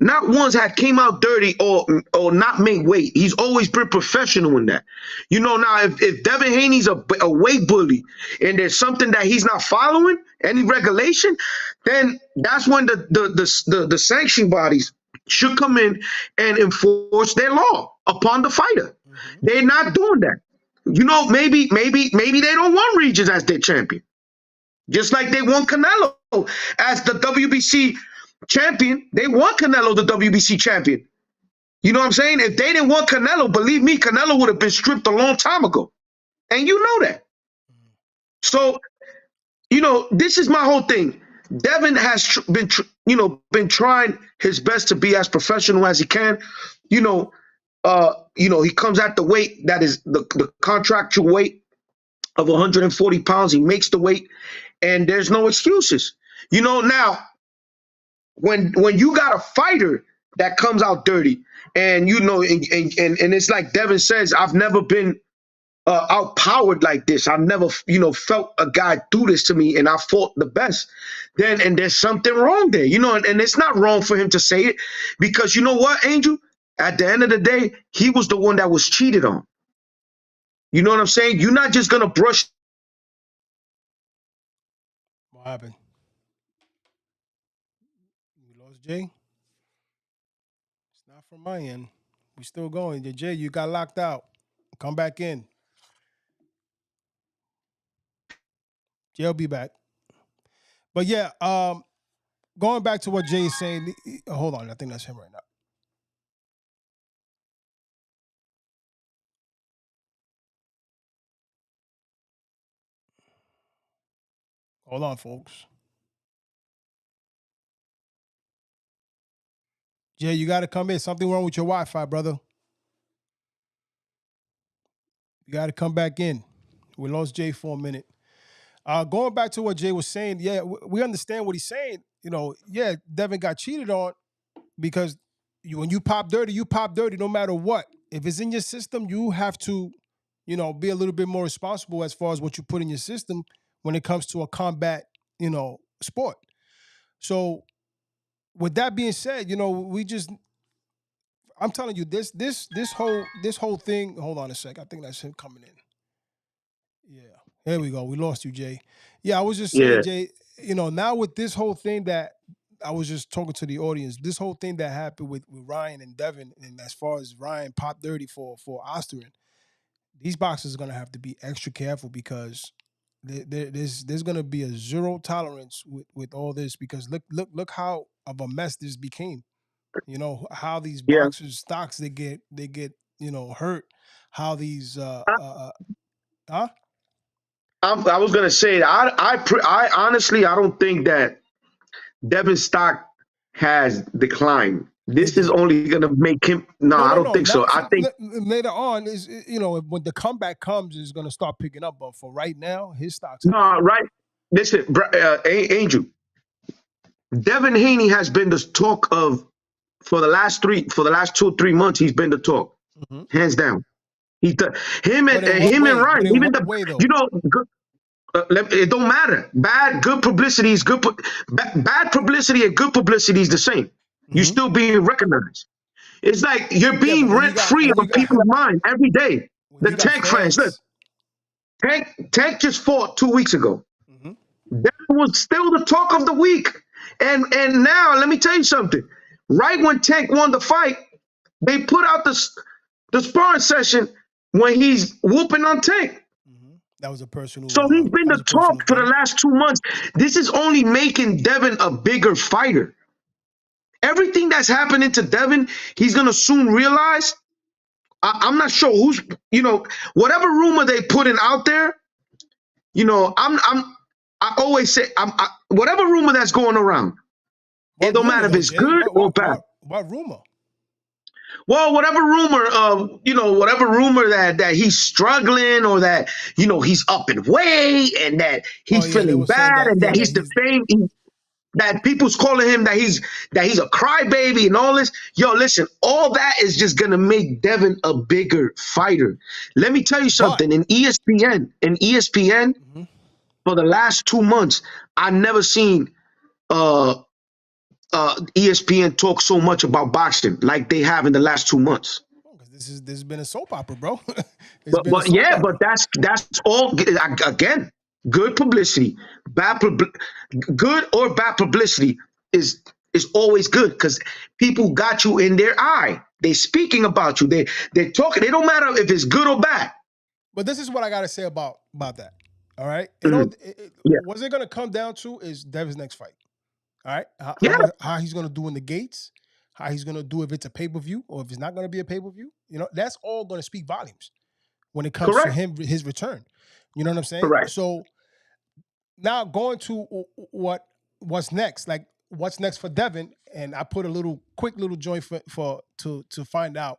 had came out dirty or not made weight. He's always been professional in that. Now if Devin Haney's a weight bully and there's something that he's not following, any regulation, then that's when the sanction bodies should come in and enforce their law upon the fighter. Mm-hmm. They're not doing that. Maybe they don't want Regis as their champion. Just like they want Canelo as the WBC champion. They want Canelo the WBC champion. You know what I'm saying? If they didn't want Canelo, believe me, Canelo would have been stripped a long time ago. And you know that. So, this is my whole thing. Devin has been trying his best to be as professional as he can. He comes at the weight that is the contractual weight of 140 pounds. He makes the weight, and there's no excuses. Now, when you got a fighter that comes out dirty, and and it's like Devin says, I've never been outpowered like this. I've never felt a guy do this to me, and I fought the best. And there's something wrong there, and it's not wrong for him to say it, because you know what, Angel? At the end of the day, he was the one that was cheated on. You know what I'm saying? You're not just gonna brush. What happened? We lost Jay. It's not from my end. We still going. Jay, you got locked out. Come back in. Jay'll be back. But yeah, going back to what Jay is saying. Hold on, I think that's him right now. Hold on, folks. Jay, you got to come in. Something wrong with your Wi-Fi, brother. You got to come back in. We lost Jay for a minute. Going back to what Jay was saying, yeah, we understand what he's saying. Yeah, Devin got cheated on because, when you pop dirty, you pop dirty no matter what. If it's in your system, you have to, be a little bit more responsible as far as what you put in your system when it comes to a combat, sport. So with that being said, I'm telling you, this whole thing. Hold on a sec. I think that's him coming in. Yeah. There we go. We lost you, Jay. Yeah, I was just saying, Yeah, Jay, now with this whole thing that I was just talking to the audience, this whole thing that happened with Ryan and Devin, and as far as Ryan pop dirty for Osterin, these boxers are gonna have to be extra careful because there's gonna be a zero tolerance with all this because look how of a mess this became. How these yeah. boxers stocks they get hurt, how these huh? I was gonna say I honestly I don't think that Devin stock has declined. It This is did. only gonna make him. No, No, I no, don't no. think so. Not I think later on is when the comeback comes is going to start picking up. But for right now, his stocks are down. no, right. Listen, Angel. Devin Haney has been the talk of for the last 2 or 3 months. He's been the talk, Hmm. hands down. He him But and in what way? But Ryan. in Even what the way though? you know it don't matter. Good publicity is good. Bad publicity and good publicity is the same. You're Hmm. still being recognized. It's like you're Yeah, but being rent free on people's mind every day. when The you got Tank friends, look, fans. Tank just fought 2 weeks ago. Hmm. That was still the talk of the week. And now let me tell you something. Right when Tank won the fight, they put out the sparring session when he's whooping on Tank. Hmm. That was a personal. So he's been That was the a talk personal for the thing. last 2 months. This is only making Devin a bigger fighter. Everything that's happening to Devin, he's gonna soon realize. I'm not sure who's, whatever rumor they putting out there, I always say, whatever rumor that's going around, it What don't rumor matter if though, it's Jay? good What or what bad. what what rumor? Well, whatever rumor that he's struggling or that, he's up in weight and that Oh he's yeah, they feeling were saying bad that. and Yeah, that that he's he's. defamed, that people's calling him that he's a crybaby and all this. Yo, listen, all that is just gonna make Devin a bigger fighter. Let me tell you But. something. In ESPN, Mhm. for the last 2 months, I never seen uh ESPN talk so much about boxing like they have in the last 2 months. Because this has been a soap opera, bro. It's But been a but soap yeah, but opera. that's all again. Good publicity, good or bad publicity is always good because people got you in their eye. They speaking about you. They're talking. It don't matter if it's good or bad. But this is what I gotta say about that. All right, Mhm. Yeah, what's it gonna come down to is Devin's next fight. All right, how, yeah, how how he's gonna do in the gates, how he's gonna do if it's a pay per view or if it's not gonna be a pay per view. That's all gonna speak volumes when it comes to correct, him his return. You know what I'm saying? correct. So now going to what's next, like what's next for Devin, and I put a quick little joint for to find out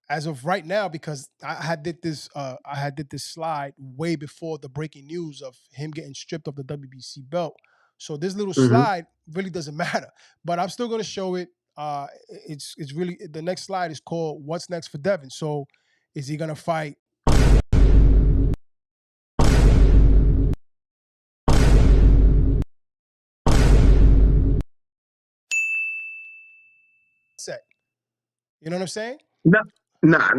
as of right now because I had did this slide way before the breaking news of him getting stripped of the WBC belt. So this little Hmm. slide really doesn't matter, but I'm still going to show it. It's really the next slide is called "What's Next for Devin." So is he going to fight? Set. You know what I'm saying? Nah, nah.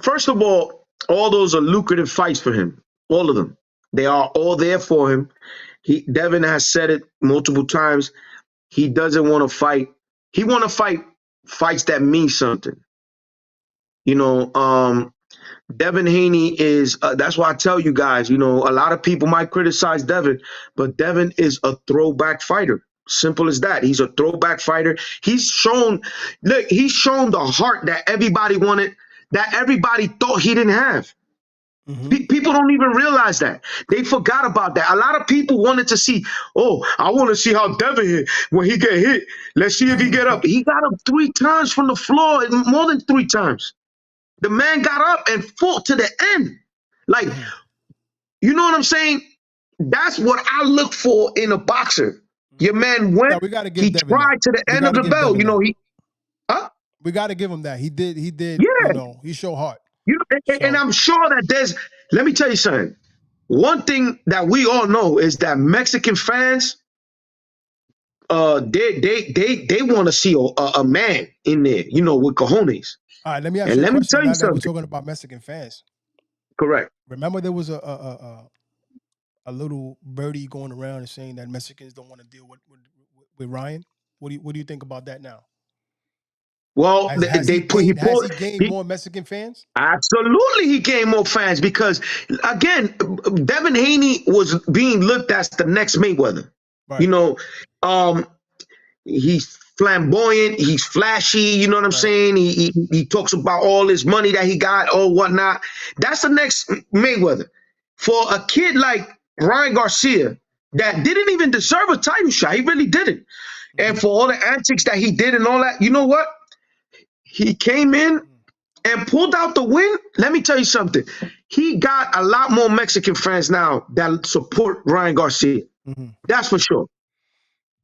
First of all those are lucrative fights for him. All of them. They are all there for him. Devin has said it multiple times. He doesn't want to fight. He want to fight fights that mean something. You know, Devin Haney is. That's why I tell you guys. A lot of people might criticize Devin, but Devin is a throwback fighter. Simple as that. He's a throwback fighter. He's shown. Look, he's shown the heart that everybody wanted, that everybody thought he didn't have. Mm-hmm. People don't even realize that. They forgot about that. A lot of people wanted to see, oh, I want to see how Devin hit when he get hit. Let's see if he get up. He got up 3 times from the floor, more than 3 times. The man got up and fought to the end. Like, Mm-hmm. you know what I'm saying? That's what I look for in a boxer. Your man Now went, we got to give he Devin that. tried to the We end got of to the give bell. Devin that. We got to give him that. He did. He did. You Yeah, know, he showed heart. and So I'm sure that there's. Let me tell you something. One thing that we all know is that Mexican fans, they want to see a man in there, with cojones. all right, let me ask And you a let me question. tell you Now that we're something. talking about Mexican fans, Correct. remember there was a little birdie going around and saying that Mexicans don't want to deal with Ryan. What do you think about that now? Well, Has they he put he gained has pulled he gained he more Mexican fans? absolutely he gained more fans because again, Devin Haney was being looked at as the next Mayweather. You Right, know, um, he's flamboyant, he's flashy, you know what I'm right. saying? He talks about all his money that he got or whatnot. That's the next Mayweather. For a kid like Ryan Garcia that didn't even deserve a title shot, he really didn't. And Mhm, for all the antics that he did and all that, you know what? He came in mhm, and pulled out the win. Let me tell you something. He got a lot more Mexican fans now that support Ryan Garcia. mhm. That's for sure.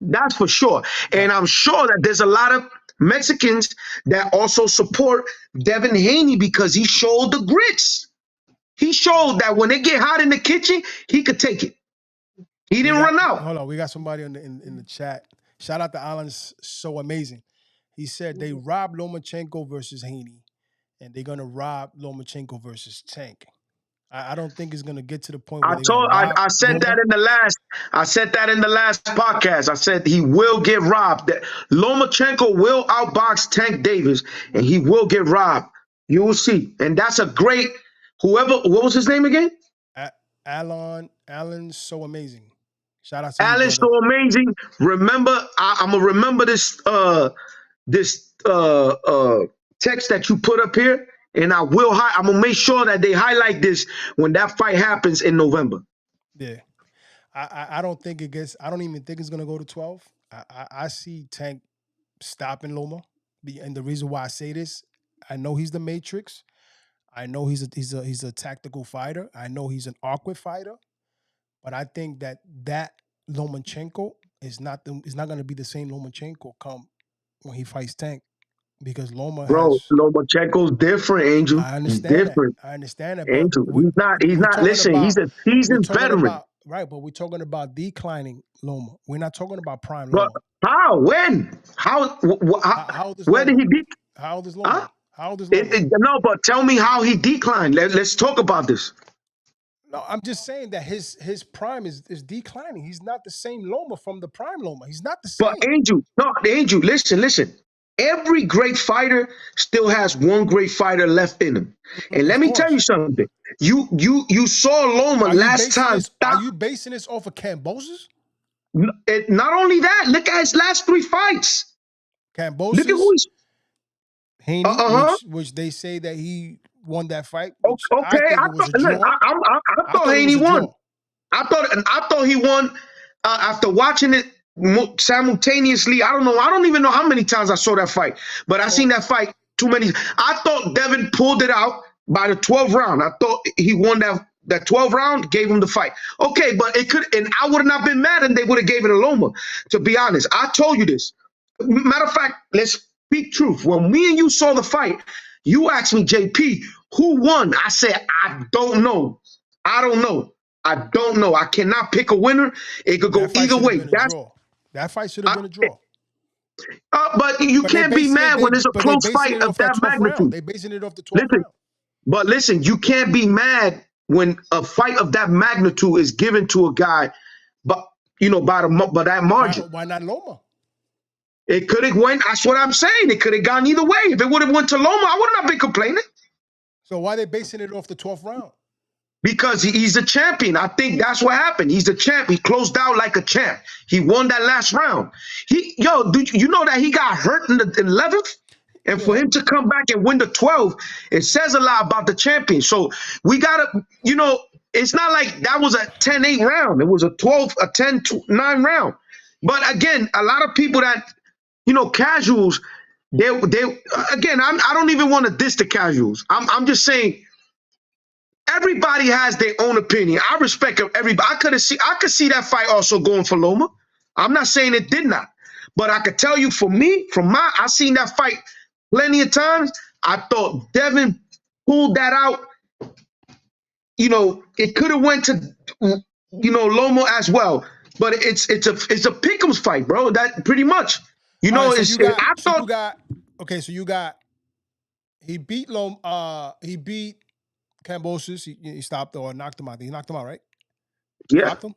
That's for sure. And Right. I'm sure that there's a lot of Mexicans that also support Devin Haney because he showed the grits. He showed that when it get hot in the kitchen, he could take it. He We didn't got run out. hold on. We got somebody in the chat. Shout out to Alan's so amazing. He said they robbed Lomachenko versus Haney, and they're gonna rob Lomachenko versus Tank. I don't think it's gonna get to the point where I they're gonna told rob I said that Loma. in the last I said that in the last podcast. I said he will get robbed. That Lomachenko will outbox Tank Davis and he will get robbed. You will see. And that's a great whoever what was his name again? A- Alan's so amazing. Shout out to you, Alan's brother. so amazing. Remember, I'm gonna remember this text that you put up here, and I'm gonna make sure that they highlight this when that fight happens in November. Yeah. I don't think it gets. I don't even think it's gonna go to 12. I see Tank stopping Loma. And the reason why I say this, I know he's the Matrix. I know he's a tactical fighter. I know he's an awkward fighter. But I think that Lomachenko is not gonna be the same Lomachenko come when he fights Tank because Loma Bro, has. Lomachenko's different, Angel. I He's understand that. different. I understand that. But Angel. He's we're not, talking listen, he's about a we're seasoned talking veteran. about right. But we're talking about declining Loma. We're not talking about prime But Loma. how? When? How old is Where did Loma? he be? How old is Loma? Huh? How old is Loma? No, but tell me how he declined. Let's talk about this. No, I'm just saying that his prime is declining. He's not the same Loma from the prime Loma. He's not the But same. Angel, no, Angel, listen. Every great fighter still has one great fighter left in him. And let Of me tell you course. something. You saw Loma last time Are stop. you basing this off of Cambosis? Not only that, look at his last three fights. Look at who Cambosis, he's. Haney, Uh-huh. which they say that he won that fight, which I Okay. think it was a Look, draw. I I thought thought it Haney was a won. draw. I thought he won after watching it simultaneously. I don't even know how many times I saw that fight, but I seen So that fight too many. I thought Devin pulled it out by the 12th round. I thought he won that 12th round, gave him the fight. Okay, but it could, and I would have not been mad, and they would have gave it to Loma. To be honest, I told you this. Matter of fact, let's speak truth. When me and you saw the fight, you asked me, JP, who won? I said, I don't know. I don't know. I don't know. I cannot pick a winner. It could that go fight either should have way. been a draw. That fight should have Uh, been a draw. but you can't be mad when it's a They close basing fight it of off that that 12th round. magnitude. They basing it off the 12th Listen, round. but listen, you can't be mad when a fight of that magnitude is given to a guy, but by that margin. Why not Loma? It could have went. That's what I'm saying. It could have gone either way. If it would have went to Loma, I would not have been complaining. So why they basing it off the 12th round? Because he's a champion. I think that's what happened. He's a champ. He closed out like a champ. He won that last round. Do you know that he got hurt in the 11th? And for Yeah. him to come back and win the 12, it says a lot about the champion. So we gotta, it's not like that was a 10-8 round. It was a 10-9 round. But again, a lot of people that, casuals, they again, I don't even want to diss the casuals. I'm just saying everybody has their own opinion. I respect everybody. I could see that fight also going for Loma. I'm not saying it did not, but I could tell you for me, I seen that fight plenty of times. I thought Devin pulled that out. You know, it could have went to Lomo as well, but it's a pick'ems fight, bro. That pretty much. You All know, right, it's I thought so you got he beat he beat Cambosis. He stopped or knocked him out. He knocked him out, right? yeah, Stopped him.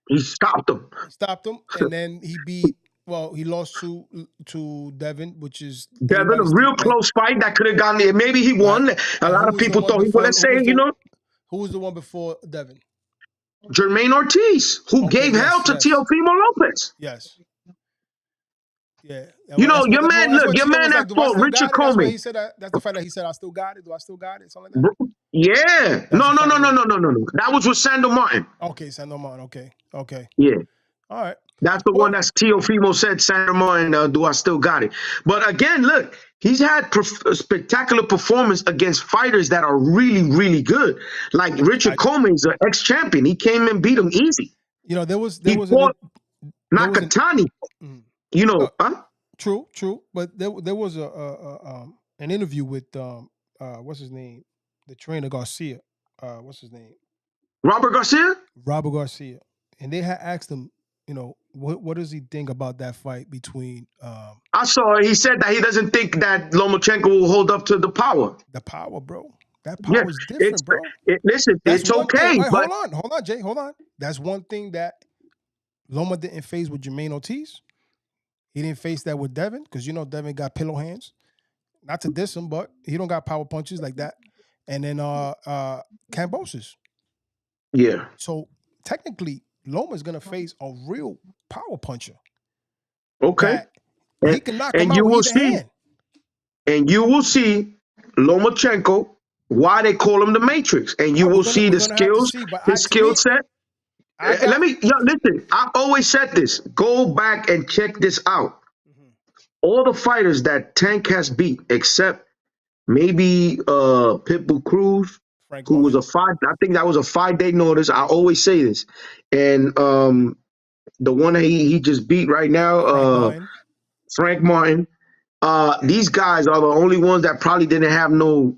he stopped him. He stopped him, and then he beat. Well, he lost to Devin, which is Devin, a anybody's real think close fight that could have gone there. Maybe he right. won. A And who lot of was the people one thought he would. before? Let's say, Who was the one before Devin? Jermaine Ortiz, who Okay, gave hell to Teofimo Lopez. yes. Yeah, Your man, that's look, what your Tio man was that like. Do I fought still Richard got it? That's what Comey. he said. That's the fight that he said, "I still got it." Do I still got it? Something like that. Yeah. That's No, the no, fight no, that no, he- no, no, no, no. That was with Sandor Martin. Okay, Sandoman. Okay. Yeah. All right. That's the one Well, that Teofimo said, Sandor Martin, do I still got it? But again, look, he's had a spectacular performance against fighters that are really, really good. Like Richard Comey is an ex-champion. He came and beat him easy. there was He fought Nakatani. mm, Huh? true, but there was an interview with what's his name, the trainer Garcia. What's his name? Robert Garcia? Robert Garcia, and they had asked him, what does he think about that fight between I saw it. He said that he doesn't think that Lomachenko will hold up to the power. The power, bro. That Yeah, power is different, bro. Listen, That's it's one okay. thing. Wait, But hold on, Jay. Hold on. That's one thing that Loma didn't face with Jermaine Ortiz. He didn't face that with Devin because Devin got pillow hands. Not to diss him, but he don't got power punches like that. And then Cambosis. yeah, So technically, Loma's gonna face a real power puncher okay. that he can knock him And out you with will either see, hand. Lomachenko why they call him the Matrix, and you will see the We're gonna have to skills, see. But his to me, skill set. Listen. I always said this. Go back and check this out. All the fighters that Tank has beat, except maybe Pitbull Cruz, Frank who was Martin. I think that was a 5-day notice. I always say this. And the one that he just beat right now, Frank Martin. These guys are the only ones that probably didn't have no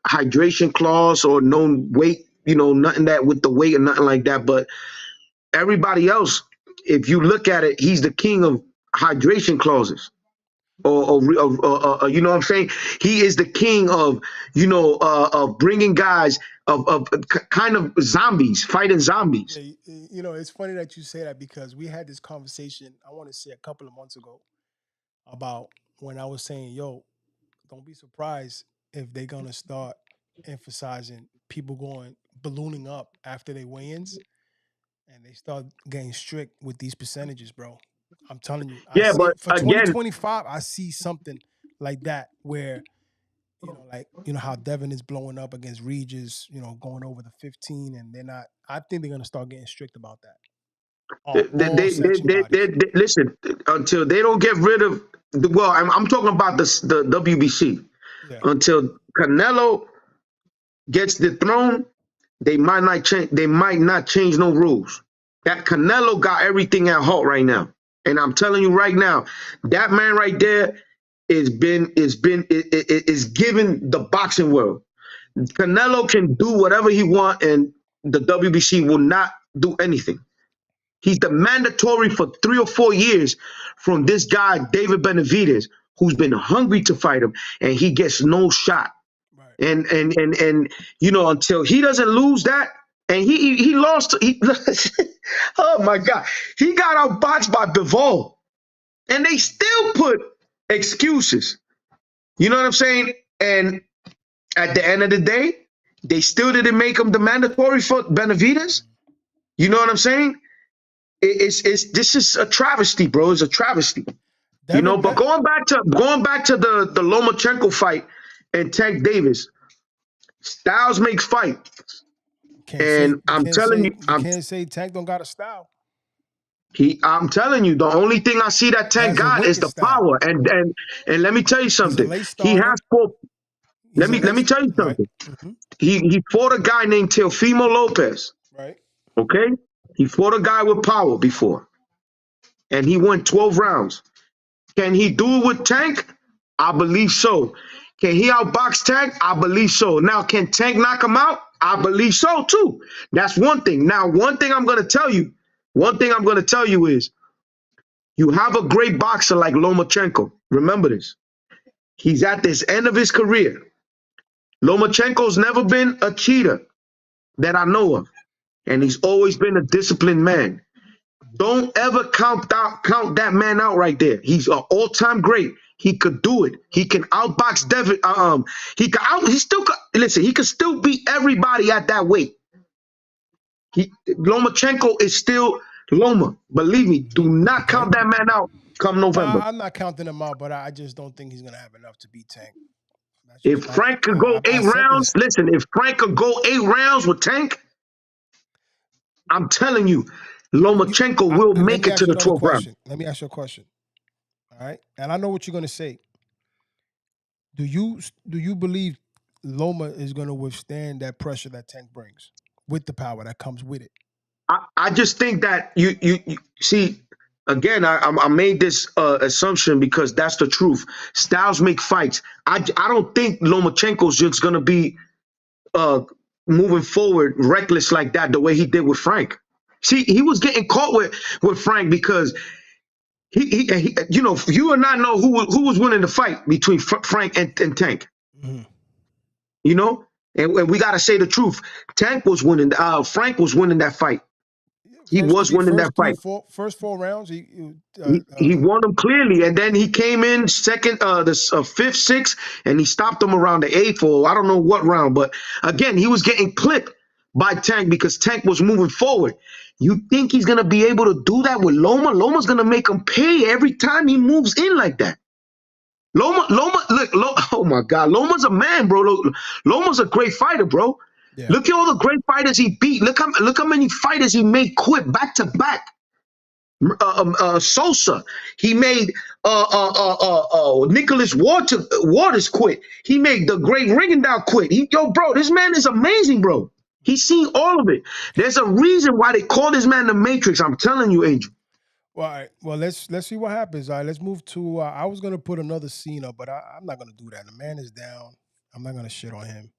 hydration clause or no weight, nothing that with the weight or nothing like that. But everybody else, if you look at it, he's the king of hydration clauses. Or you know what I'm saying? He is the king of bringing guys of kind of zombies, fighting zombies. Yeah, it's funny that you say that because we had this conversation, I want to say a couple of months ago, about when I was saying, yo, don't be surprised if they're gonna start emphasizing people going ballooning up after they weigh-ins and they start getting strict with these percentages, bro. I'm telling you, I Yeah, see but it for again, 2025. I see something like that where how Devin is blowing up against Regis, going over the 15, and they're not. I think they're gonna start getting strict about that. listen, until they don't get rid of I'm talking about the WBC. Yeah. Until Canelo gets the throne, they might not change. They might not change no rules. That Canelo got everything at halt right now, and I'm telling you right now, that man right there is given the boxing world. Canelo can do whatever he want, and the WBC will not do anything. He's the mandatory for 3 or 4 years from this guy, David Benavidez, who's been hungry to fight him, and he gets no shot. Right. And until he doesn't lose that, and he lost. Oh my God, he got outboxed by Bivol, and they still put excuses. You know what I'm saying? And at the end of the day, they still didn't make him the mandatory for Benavidez. You know what I'm saying? This is a travesty, bro. It's a travesty. But going back to the Lomachenko fight and Tank Davis, styles makes fight. I'm telling you, you can't say Tank don't got a style. I'm telling you, the only thing I see that Tank got is the power. And let me tell you something. He has four. Let me tell you something. Right. Mm-hmm. He fought a guy named Teofimo Lopez. Right. Okay. He fought a guy with power before, and he won 12 rounds. Can he do it with Tank? I believe so. Can he outbox Tank? I believe so. Now, can Tank knock him out? I believe so too. That's one thing. Now, one thing I'm gonna tell you is you have a great boxer like Lomachenko. Remember this. He's at this end of his career. Lomachenko's never been a cheater that I know of, and he's always been a disciplined man. Don't ever count that man out right there. He's an all-time great. He could do it. He can outbox Devin. He could still beat everybody at that weight. Lomachenko is still Loma. Believe me, do not count that man out come November. I'm not counting him out, but I just don't think he's gonna have enough to beat Tank. If Frank could go 8 rounds, listen, if Frank could go 8 rounds with Tank, I'm telling you, Lomachenko will make it to the 12th round. Let me ask you a question. All right, and I know what you're gonna say. Do you believe Loma is gonna withstand that pressure that Tank brings with the power that comes with it? I just think that you see. Again, I made this assumption because that's the truth. Styles make fights. I don't think Lomachenko's just gonna be moving forward reckless like that the way he did with Frank. See, he was getting caught with Frank because he you know, you and I know who was winning the fight between Frank and Tank. Mm-hmm. You know, and we got to say the truth. Tank was winning. Frank was winning that fight. He was winning that fight. First 4 rounds, he won them clearly, and then he came in second, the fifth, sixth, and he stopped him around the eighth or I don't know what round. But again, he was getting clipped by Tank because Tank was moving forward. You think he's gonna be able to do that with Loma? Loma's gonna make him pay every time he moves in like that. Loma, look, oh my God, Loma's a man, bro. Loma's a great fighter, bro. Yeah. Look at all the great fighters he beat. Look how many fighters he made quit back to back. Sosa, he made Nicholas Waters quit. He made the great Ringendow quit. Bro, this man is amazing, bro. He's seen all of it. There's a reason why they call this man the Matrix. I'm telling you, Angel. Well, all right. Well, let's see what happens. All right, let's move to. I was gonna put another scene up, but I'm not gonna do that. The man is down. I'm not gonna shit on him.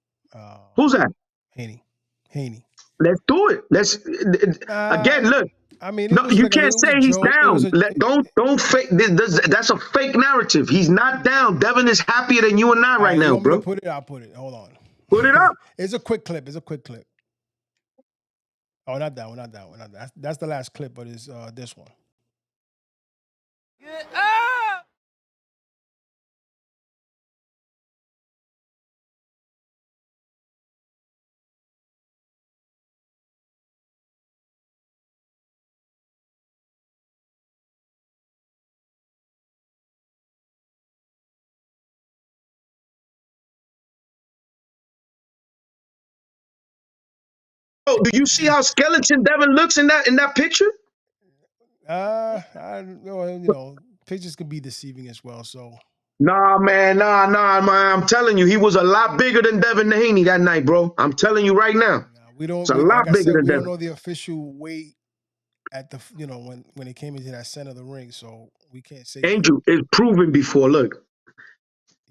Who's that? Haney. Let's do it. Let's again. Look. I mean, no, you can't say he's down. Don't fake. That's a fake narrative. He's not down. Devin is happier than you and I right now, bro. Put it. I'll put it. Hold on. Put it up. It's a quick clip. Oh, not that one. That's the last clip, but it's this one. Get up! Do you see how skeleton Devin looks in that picture? Pictures can be deceiving as well. So. Nah, man. I'm telling you, he was a lot bigger than Devin Haney that night, bro. I'm telling you right now. We don't. It's a lot bigger than Devin. We don't know the official weight at the when it came into that center of the ring, so we can't say. Angel is proven before. Look.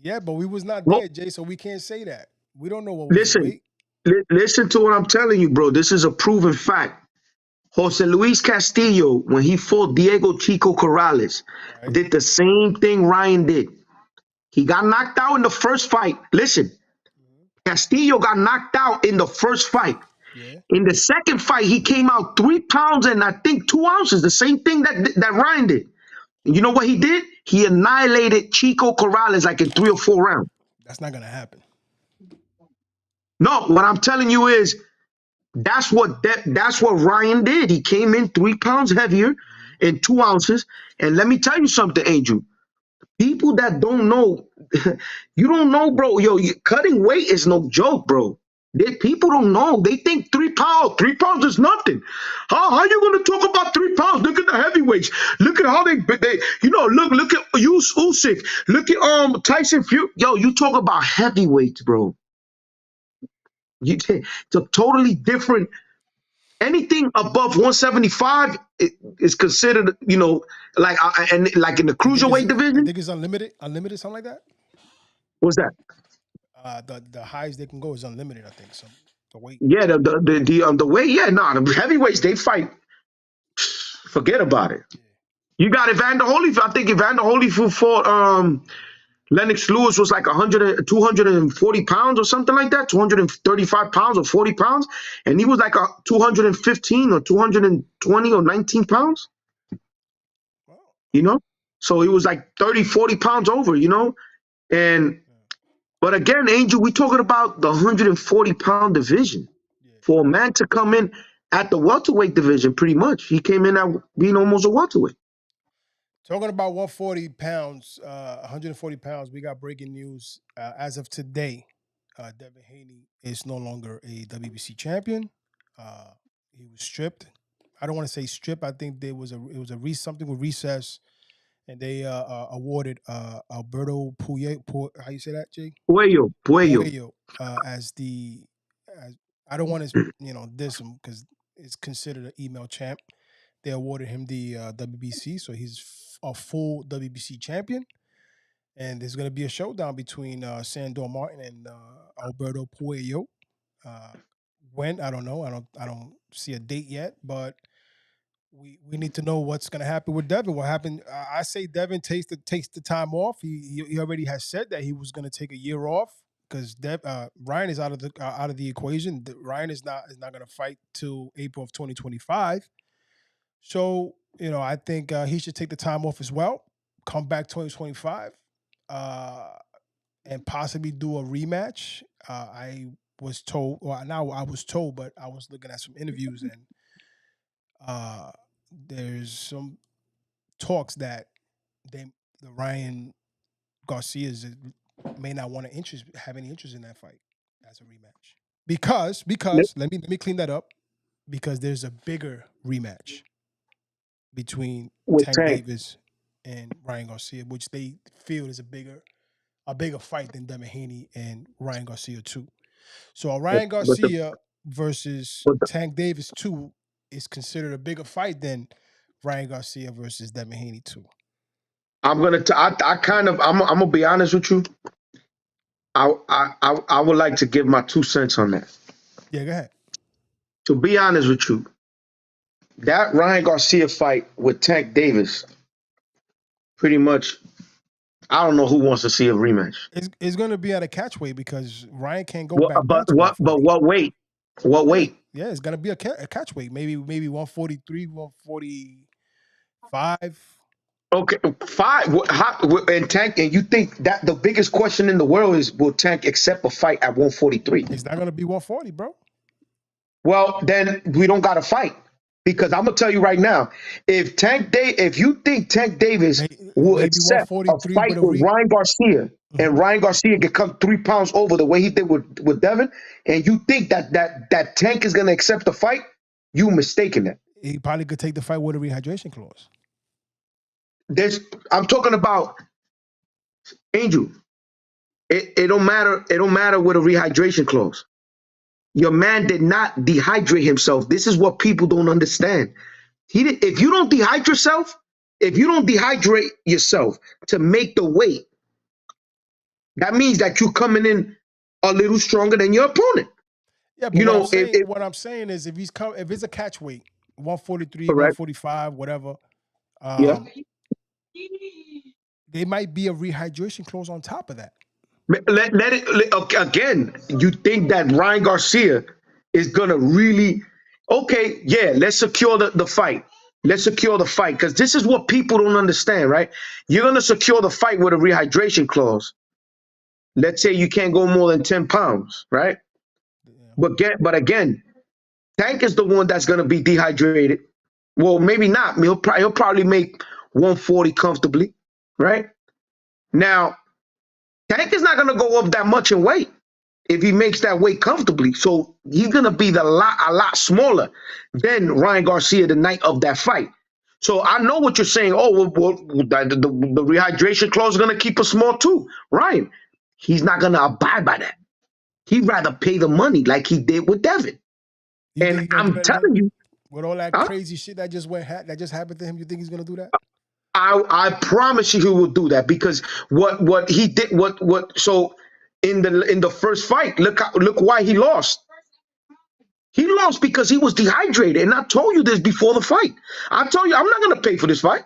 Yeah, but we was not there, Jay, so we can't say that. We don't know what was the weight. Listen to what I'm telling you, bro. This is a proven fact. Jose Luis Castillo, when he fought Diego Chico Corrales, did the same thing Ryan did. He got knocked out in the first fight. Listen, Castillo got knocked out in the first fight. Yeah. In the second fight, he came out 3 pounds and I think 2 ounces, the same thing that Ryan did. And you know what he did? He annihilated Chico Corrales like in 3 or 4 rounds. That's not going to happen. No, what I'm telling you is that's what Ryan did. He came in 3 pounds heavier and 2 ounces. And let me tell you something, Angel. People that don't know, you don't know, bro. Cutting weight is no joke, bro. People don't know. They think 3 pounds. 3 pounds is nothing. How are you going to talk about 3 pounds? Look at the heavyweights. Look at how they look at Usyk. Look at Tyson Fury. You talk about heavyweights, bro. It's a totally different. Anything above 175 is considered, like in the cruiserweight division. I think it's unlimited, something like that. What's that? The highest they can go is unlimited. I think some the weight. Yeah, the weight. Yeah, nah, the heavyweights they fight. Forget about it. Yeah. You got Evander Holyfield. I think Evander Holyfield fought Lennox Lewis was like 240 pounds or something like that, 235 pounds or 40 pounds. And he was like 215 or 220 or 19 pounds, Well, you know? So he was like 30, 40 pounds over, you know? And, yeah. but again, Angel, we talking about the 140-pound division. Yeah. For a man to come in at the welterweight division, pretty much, he came in at being almost a welterweight. Talking about 140 pounds, 140 pounds, we got breaking news. As of today, Devin Haney is no longer a WBC champion. He was stripped. I don't want to say strip. I think it was something with recess, and they awarded Alberto Puello. How you say that, Jay? Puello. Puello as the. As, I don't want to diss him because it's considered an email champ. They awarded him the WBC, so he's a full WBC champion. And there's going to be a showdown between Sandor Martin and Alberto Puello. Uh, when I don't know, I don't see a date yet, but we need to know what's going to happen with Devin. What happened? I say Devin takes the time off. He already has said that he was going to take a year off because Ryan is out of the equation. Ryan is not going to fight till April of 2025. So, I think he should take the time off as well, come back 2025, and possibly do a rematch. I was told, well, now I was told, but I was looking at some interviews and there's some talks that the Ryan Garcia's may not want to have any interest in that fight as a rematch because let me clean that up because there's a bigger rematch between With Tank Tank. Davis and Ryan Garcia, which they feel is a bigger fight than Devin Haney and Ryan Garcia too. So a But, Ryan but the Garcia versus but the, Tank Davis two is considered a bigger fight than Ryan Garcia versus Devin Haney two. I kind of I'm gonna be honest with you. I would like to give my 2 cents on that. Yeah, go ahead. To be honest with you, that Ryan Garcia fight with Tank Davis, pretty much, I don't know who wants to see a rematch. It's going to be at a catchweight because Ryan can't go back down to But 140. what weight? What Yeah, weight? yeah, it's going to be a catchweight. Maybe 143, 145. Okay, five. And Tank, and you think that the biggest question in the world is will Tank accept a fight at 143? It's not going to be 140, bro. Well, then we don't got to fight because I'm gonna tell you right now, if you think Tank Davis will Maybe accept a 143 fight with a with Ryan Garcia and Mhm. Ryan Garcia can come 3 pounds over the way he did with Devin, and you think that Tank is gonna accept the fight, you mistaken that. He probably could take the fight with a rehydration clause. There's I'm talking about Angel. It don't matter. It don't matter with a rehydration clause. Your man did not dehydrate himself. This is what people don't understand. If you don't dehydrate yourself, if you don't dehydrate yourself to make the weight, that means that you're coming in a little stronger than your opponent. Yeah, but You know, if what I'm saying is if it's a catch weight, 143, correct, 145, whatever, yeah. um, there might be a rehydration clause on top of that. Again. You think that Ryan Garcia is gonna really? Okay, yeah. Let's secure the fight. Let's secure the fight because this is what people don't understand, right? You're gonna secure the fight with a rehydration clause. Let's say you can't go more than 10 pounds, right? Yeah. But again, Tank is the one that's gonna be dehydrated. Well, maybe not. He'll probably make 140 comfortably, right? Now, Tank is not gonna go up that much in weight if he makes that weight comfortably. So he's gonna be a lot smaller than Ryan Garcia the night of that fight. So I know what you're saying. Oh, the rehydration clause is gonna keep us small too, Ryan. He's not gonna abide by that. He'd rather pay the money like he did with Devin. You think And he's gonna do I'm that again telling you, with all that huh? crazy shit that just happened to him? You think he's gonna do that? I promise you he will do that because what he did what so in the first fight, look why he lost. He lost because he was dehydrated, and I told you this before the fight. I told you I'm not gonna pay for this fight.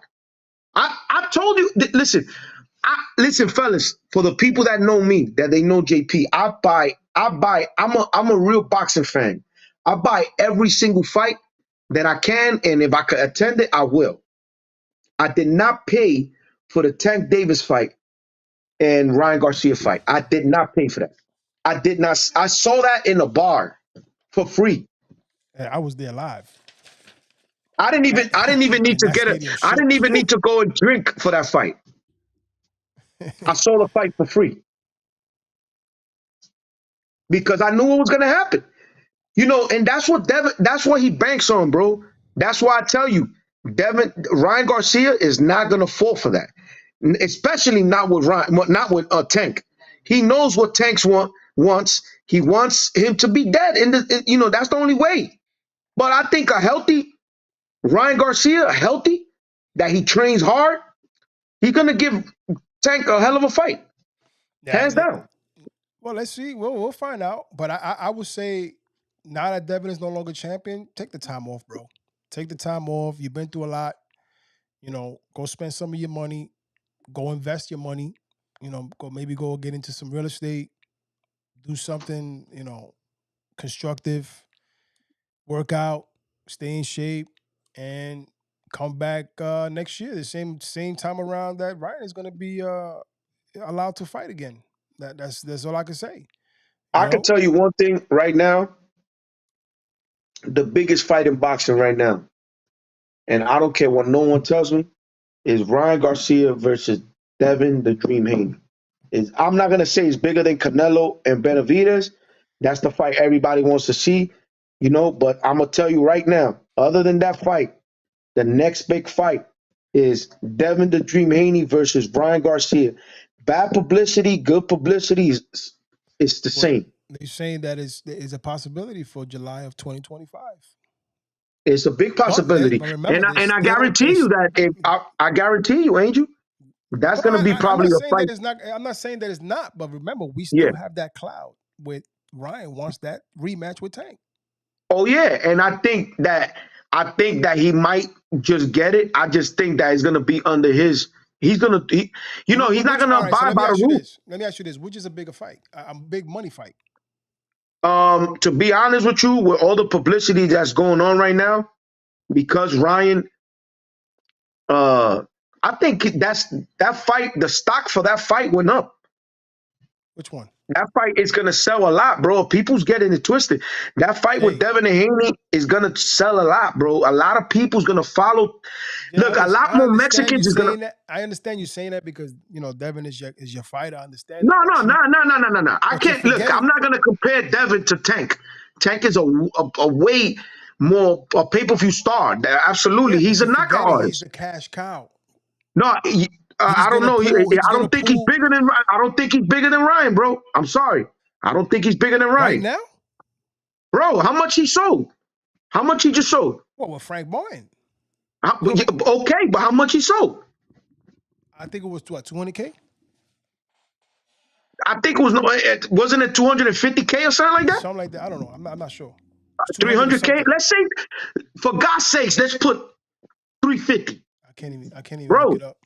I told you. Listen, fellas. For the people that know me, that they know JP, I buy. I'm a real boxing fan. I buy every single fight that I can, and if I could attend it, I will. I did not pay for the Tank Davis fight and Ryan Garcia fight. I did not pay for that. I did not. I saw that in a bar for free. And I was there live. I didn't even. I didn't even need And to that get it. stadium I didn't shook. even need to go and drink for that fight. I saw the fight for free because I knew what was going to happen. And that's what Devin. That's what he banks on, bro. That's why I tell you, Ryan Garcia is not going to fall for that, especially not with not with Tank. He knows what Tank's wants. He wants him to be dead, and that's the only way. But I think a healthy Ryan Garcia, healthy, that he trains hard, he's going to give Tank a hell of a fight, Yeah. hands down. Well, let's see. We'll find out. But I would say now that Devin is no longer champion, take the time off, bro. Take the time off. You've been through a lot. Go spend some of your money. Go invest your money. Go get into some real estate. Do something, constructive. Work out. Stay in shape, and come back next year. The same time around that Ryan is going to be allowed to fight again. That's all I can say. You I can know. tell you one thing right now: the biggest fight in boxing right now, and I don't care what no one tells me, is Ryan Garcia versus Devin the Dream Haney. I'm not gonna say it's bigger than Canelo and Benavidez. That's the fight everybody wants to see, But I'm gonna tell you right now, other than that fight, the next big fight is Devin the Dream Haney versus Ryan Garcia. Bad publicity, good publicity is the Well, same. they're saying that is a possibility for July of 2025. It's a big possibility, But remember, and there's I still guarantee you that if I guarantee you, Angel, that's well, going to be I'm probably not a saying fight. that it's not. I'm not saying that it's not. But remember, we Yeah. still have that cloud with Ryan wants that rematch with Tank. Oh yeah, and I think that he might just get it. I just think that it's going to be under his. He's going to, he's not going to All right. So abide by the rules. Let me ask you this: which is a bigger fight? A big money fight. To be honest with you, with all the publicity that's going on right now, because Ryan, uh, I think that fight. The stock for that fight went up. Which one? That fight is gonna sell a lot, bro. People's getting it twisted. That fight with Jay. Devin and Haney is gonna sell a lot, bro. A lot of people's gonna follow. Yeah, Look, a lot I more understand you Mexicans is gonna. saying that. I understand you saying that because Devin is your fighter. I understand No, it, no, no, no, no, no, no, no. I but you're can't look. I'm forgetting not gonna compare Devin to Tank. Tank is a way more a pay-per-view star. yeah, Absolutely, but he's a you're knockout forgetting he's artist. the cash cow. No, He's I don't gonna know. pull. He's I gonna don't think he's pull bigger than. I don't think he's bigger than Ryan, bro. I'm sorry. I don't think he's bigger than right Ryan, now. bro. How much he sold? How much he just sold? What with Frank Martin? Okay, but how much he sold? I think it was what 200K, I think it was wasn't it 250K or something like that? something like that. I don't know. I'm not sure. It's 200 and 300K. something. Let's say, for God's sakes, let's put 350, I can't even look bro. it up.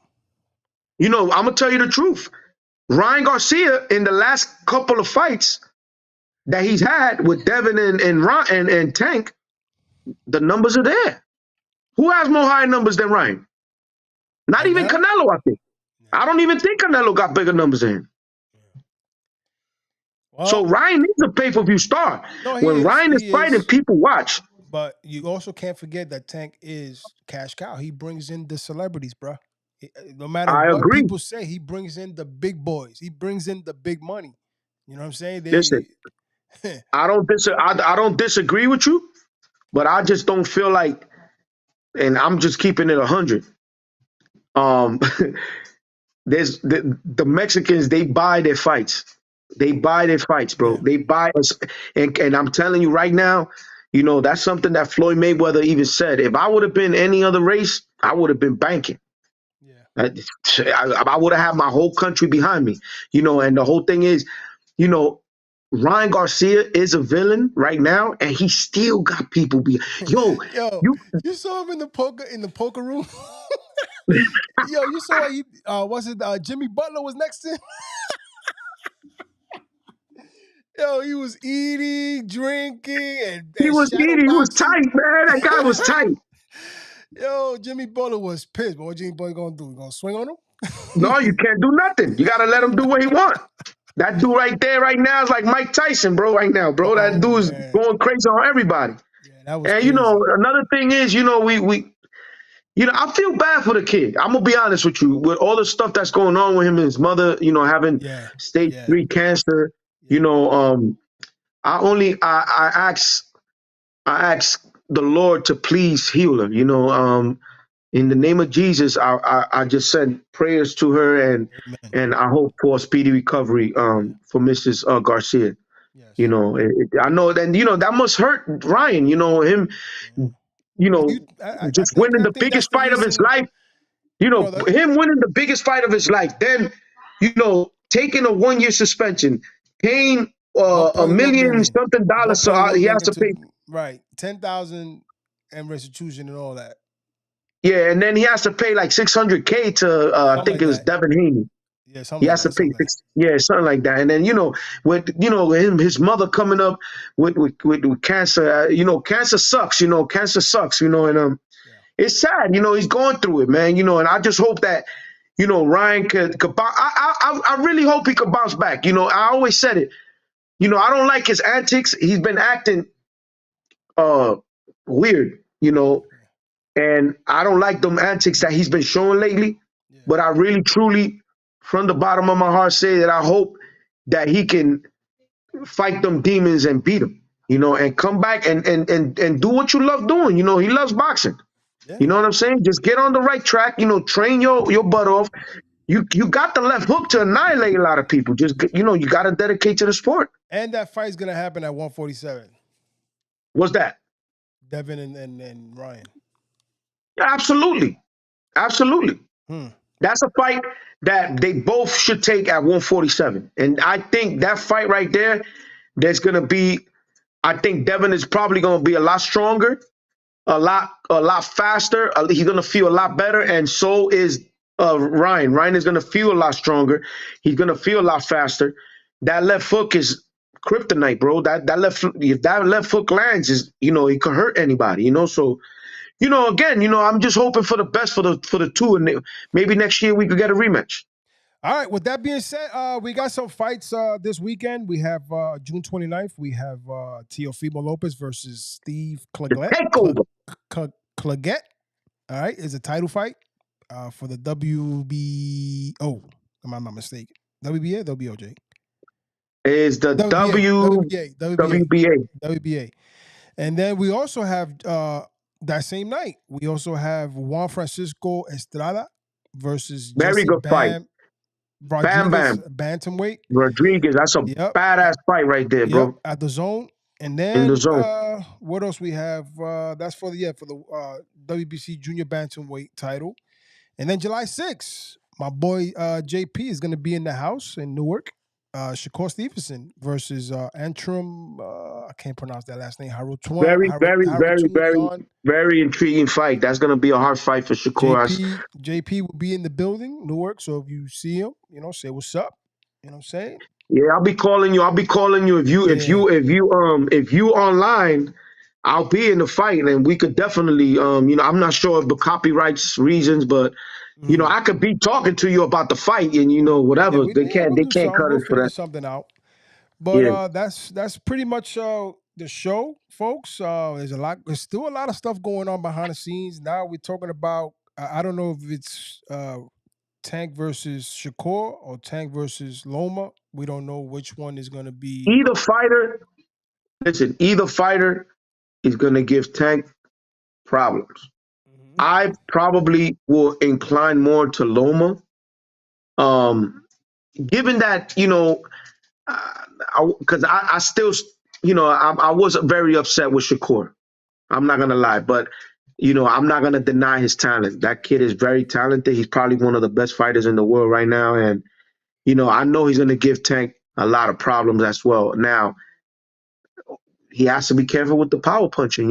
I'm gonna tell you the truth. Ryan Garcia in the last couple of fights that he's had with Devin and Tank, the numbers are there. Who has more high numbers than Ryan? Not Right even now. Canelo, I think. I don't even think Canelo got bigger numbers than him. Well, So Ryan is a pay-per-view star. no, he When is. Ryan is He fighting, is. people watch. But you also can't forget that Tank is cash cow. He brings in the celebrities, bro. No matter I what agree. people say, he brings in the big boys. He brings in the big money. You know what I'm saying? Listen, I don't disagree with you, but I just don't feel like, and I'm just keeping it 100. Um, there's the Mexicans. They buy their fights. They buy their fights, bro. Yeah. They buy us, and I'm telling you right now, that's something that Floyd Mayweather even said. If I would have been any other race, I would have been banking. Yeah. I, I would have had my whole country behind me, you know. And the whole thing is, you know, Ryan Garcia is a villain right now, and he still got people be. Yo, Yo, you you saw him in the poker room. Yo, you saw he was it Jimmy Butler was next to him? Yo, he was eating, drinking, he and was shadow eating. He was boxing. tight, man. That guy was tight. Yo, Jimmy Butler was pissed. But what Jimmy Butler gonna do? You gonna swing on him? No, you can't do nothing. You gotta let him do what he want. That dude right there, right now, is like Mike Tyson, bro. Right now, bro. That Oh dude is man, going crazy on everybody. yeah, that was And you know, crazy. another thing is, you know, we you know, I feel bad for the kid. I'm gonna be honest with you. With all the stuff that's going on with him and his mother, you know, having Yeah, stage yeah, 3 cancer, you yeah. know, I ask the Lord to please heal her, you know. In the name of Jesus, I just send prayers to her, Amen. and I hope for a speedy recovery Yeah. for Mrs. Garcia. You Yes. know, I know, and you know that must hurt Ryan. You know him, Yeah. you Do know, you? just winning I the think that's biggest the fight of his reason. life. You You know, know that. him winning the biggest fight of his life. Then, you know, taking a 1 year suspension, paying a 1.1 million million. something dollars, so 1.1 he has million to pay. to right 10,000 and restitution and all that. Yeah, and then he has to pay like 600K to I Something think like it was that. Devin Haney. Yeah, He something like has to that. pay Something like that. yeah, something like that. And then you know him, his mother coming up with cancer. You know, cancer sucks. You know, cancer sucks. You know, and Yeah. it's sad. You know, he's going through it, man. You know, and I just hope that you know Ryan could I really hope he could bounce back. You know, I always said it. You know, I don't like his antics. He's been acting uh weird. You Yeah. know, and I don't like them antics that he's been showing lately. Yeah. But I really, truly, from the bottom of my heart, say that I hope that he can fight them demons and beat them, you know, and come back and do what you love doing. You know, he loves boxing. Yeah. You know what I'm saying? Just get on the right track. You know, train your butt off. You got the left hook to annihilate a lot of people. Just you know, you got to dedicate to the sport. And that fight's gonna happen at 147. What's that? Devin and Ryan. Yeah, absolutely, absolutely. Hmm. That's a fight that they both should take at 147. And I think that fight right there, there's gonna be. I think Devin is probably gonna be a lot stronger, a lot faster. He's gonna feel a lot better, and so is Ryan. Ryan is gonna feel a lot stronger. He's gonna feel a lot faster. That left hook is kryptonite, bro. That left if that left hook lands, is you know it could hurt anybody. You know, so you know again, you know I'm just hoping for the best for the two, and maybe next year we could get a rematch. All right. With that being said, we got some fights this weekend. We have June 29th. We have Teofimo Lopez versus Steve The Claggett. takeover Claggett. All right, is a title fight for the WBO. Am I not mistaken? WBA, WBOJ. is the WBA, WBA, WBA, WBA. WBA. And then we also have that same night. We also have Juan Francisco Estrada versus Very Jesse good fight. Bam Bam Rodriguez Bam bantamweight. Rodriguez. That's a Yep, badass fight right there, yep, bro. at the zone. And In the then zone. what else we have? That's for the WBC junior bantamweight title. And then July 6th, my boy JP is going to be in the house in Newark. Shakur Stevenson versus Antrim. I can't pronounce that last name. Very, very, very, very, Harutun. very intriguing fight. That's gonna be a hard fight for Shakur. JP will be in the building, Newark. So if you see him, you know, say what's up. You know what I'm saying? Yeah, I'll be calling you. I'll be calling you Yeah. if you online. I'll be in the fight, and we could definitely you know I'm not sure of the copyrights reasons, but you know Mhm. I could be talking to you about the fight, and you know Yeah, whatever we'll they do can't something. cut We'll it for figure that. something out. But Yeah, that's pretty much the show, folks. There's still a lot of stuff going on behind the scenes. Now we're talking about I don't know if it's Tank versus Shakur or Tank versus Loma. We don't know which one is gonna be. either fighter. Listen, either fighter is gonna give Tank problems. Mhm. I probably will incline more to Loma. Um, given that you know, because I still, you know, I was very upset with Shakur. I'm not gonna lie, but I'm not gonna deny his talent. That kid is very talented. He's probably one of the best fighters in the world right now, and I know he's gonna give Tank a lot of problems as well. Now he has to be careful with the power punching.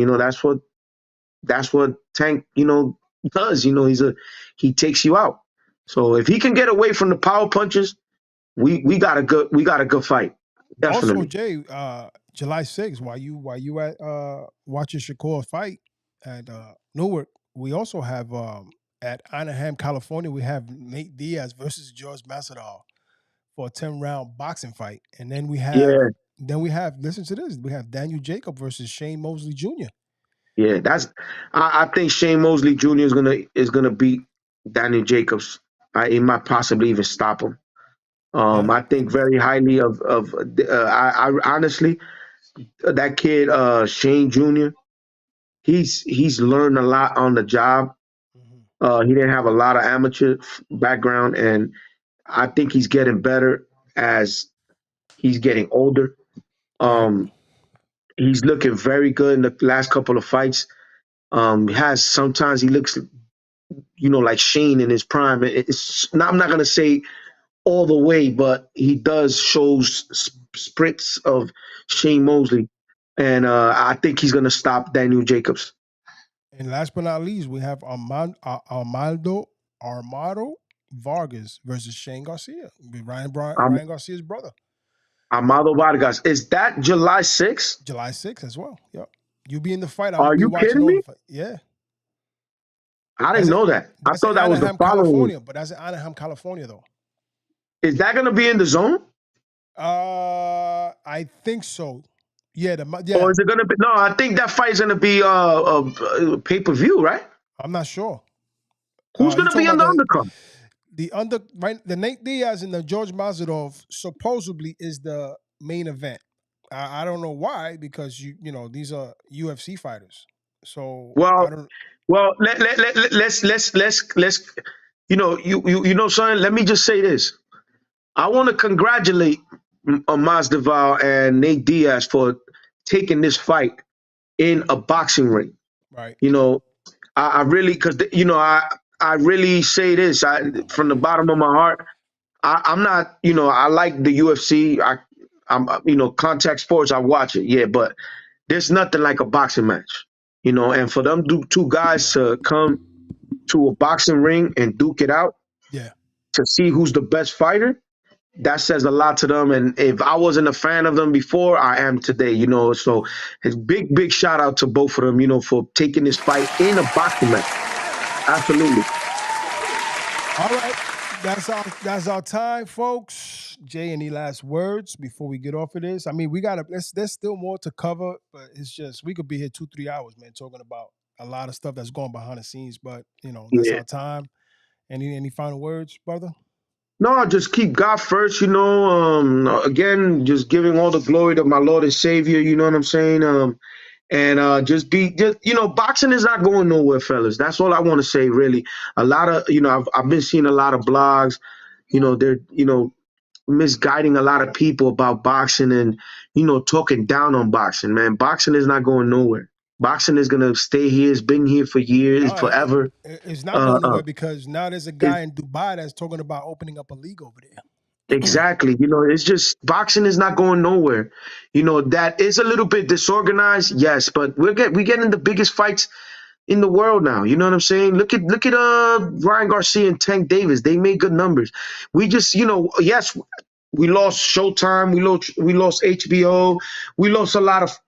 That's what Tank does. He takes you out. So if he can get away from the power punches, we got a good fight. Also, Definitely. Jay, July 6th, while you at watching Shakur fight at Newark, we also have at Anaheim, California, we have Nate Diaz versus George Masvidal for a 10-round boxing fight, and Yeah, then we have listen to this, we have Daniel Jacob versus Shane Mosley Jr. yeah. I think Shane Mosley Jr. is gonna beat Daniel Jacobs. He might possibly even stop him. Yeah, I think very highly of. I honestly, that kid Shane Jr. He's learned a lot on the job. hmm He didn't have a lot of amateur background, and I think he's getting better as he's getting older. right. Um, he's looking very good in the last couple of fights. Has sometimes he looks, like Shane in his prime. I'm not gonna say all the way, but he does shows sprints of Shane Mosley, and I think he's gonna stop Daniel Jacobs. And last but not least, we have Armando Vargas versus Shane Garcia, Um, Ryan Garcia's brother. Amado Vargas, is that July 6th? July 6th as well. Yep. You be in the fight. I'm gonna Are be you watching kidding all the me? fight. Yeah. I That's didn't in know that. I that's in thought that was the Anaheim, following week. California. But that's in Anaheim, California though. Is that gonna be in the zone, I think so. Yeah, or yeah. is it gonna be? No, I think that fight is gonna be pay-per-view, right? I'm not sure. Who's You gonna talking be on about the undercard? the Nate Diaz and the George Mazarov supposedly is the main event. I don't know why, because these are UFC fighters. So I Well, don't. let's son. Let me just say this. I want to congratulate Masvidal and Nate Diaz for taking this fight in a boxing ring. Right. You know, I really, because I really say this from the bottom of my heart. I'm not, I like the UFC. I'm, contact sports. I watch it, yeah, but there's nothing like a boxing match, and for them two guys to come to a boxing ring and duke it out Yeah. to see who's the best fighter, that says a lot to them. And if I wasn't a fan of them before, I am today, So it's big shout out to both of them, for taking this fight in a boxing match. Absolutely. All right. That's our time, folks. Jay, any last words before we get off of this? I mean, we gotta there's still more to cover, but it's just we could be here 2-3 hours, man, talking about a lot of stuff that's going behind the scenes. But that's Yeah. our time. Any final words, brother? No, just keep God first, again, just giving all the glory to my Lord and Savior, you know what I'm saying? And boxing is not going nowhere, fellas. That's all I want to say, really. A lot of, I've been seeing a lot of blogs, they're, misguiding a lot of people about boxing and, talking down on boxing, man. Boxing is not going nowhere. Boxing is gonna stay here. It's been here for years, No, forever. it's not Uh, going uh, nowhere because now there's a it, guy in Dubai that's talking about opening up a league over there. exactly. It's just boxing is not going nowhere. That is a little bit disorganized, yes, but we getting the biggest fights in the world now. You know what I'm saying? Look at Ryan Garcia and Tank Davis. They made good numbers. We just, yes, we lost Showtime, we lost HBO, we lost a lot of,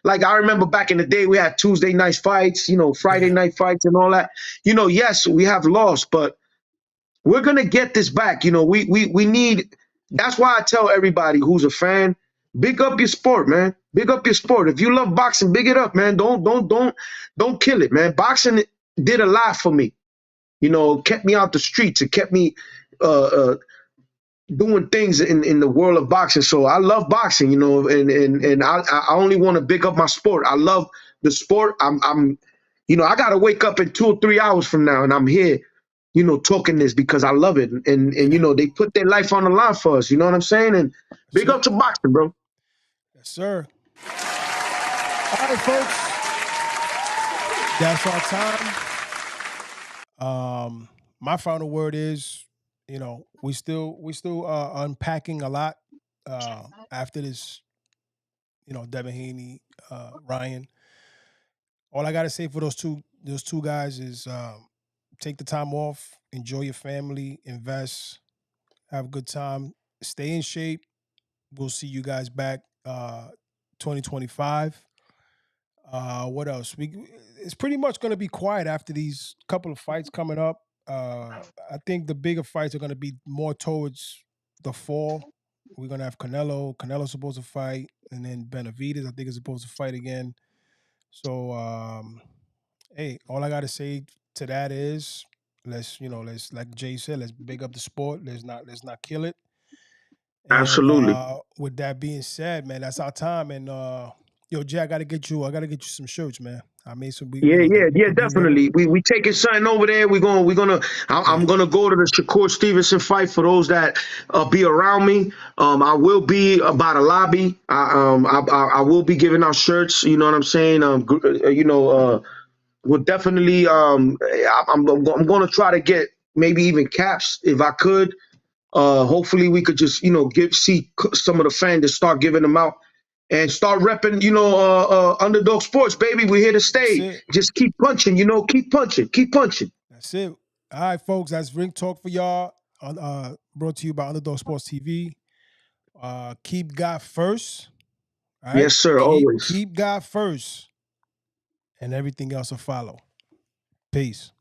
like I remember back in the day we had Tuesday night fights, Friday Yeah. night fights and all that. Yes, we have lost, but we're gonna get this back. We need. That's why I tell everybody who's a fan, big up your sport, man. Big up your sport. If you love boxing, big it up, man. Don't kill it, man. Boxing did a lot for me. Kept me out the streets. It kept me uh, uh, doing things in the world of boxing. So I love boxing, and I only want to big up my sport. I love the sport. I gotta wake up in 2 or 3 hours from now and I'm here, talking this because I love it. And Yeah. they put their life on the line for us, you know what I'm saying? And That's big it. up to boxing, bro. Yes, sir. All right, folks. That's our time. My final word is, we still unpacking a lot after this. Devin Haney, Ryan. All I gotta say for those two guys is take the time off, enjoy your family, invest, have a good time, stay in shape. We'll see you guys back 2025. What else? It's pretty much going to be quiet after these couple of fights coming up. I think the bigger fights are going to be more towards the fall. We're going to have Canelo. Canelo's supposed to fight, and then Benavidez, I think, is supposed to fight again. So, hey, all I got to say to that is let's like Jay said, let's big up the sport. Let's not kill it. And Absolutely. with that being said, man, that's our time. And yo, Jay, I gotta get you some shirts, man. I made some. We Yeah, need to yeah, yeah, be ready. definitely. We taking something over there. We're gonna. I'm Yeah, gonna go to the Shakur Stevenson fight for those that be around me. I will be by the lobby. I will be giving out shirts. You know what I'm saying? We'll definitely. I'm gonna try to get maybe even caps if I could. Hopefully we could just see some of the fans to start giving them out and start repping underdog sports, baby. We're here to that's stay. it. Just keep punching, keep punching, keep punching. That's it. All right, folks. That's Ring Talk for y'all. Brought to you by Underdog Sports TV. Keep God first. All right. Yes, sir, Keep always. keep God first, and everything else will follow. Peace.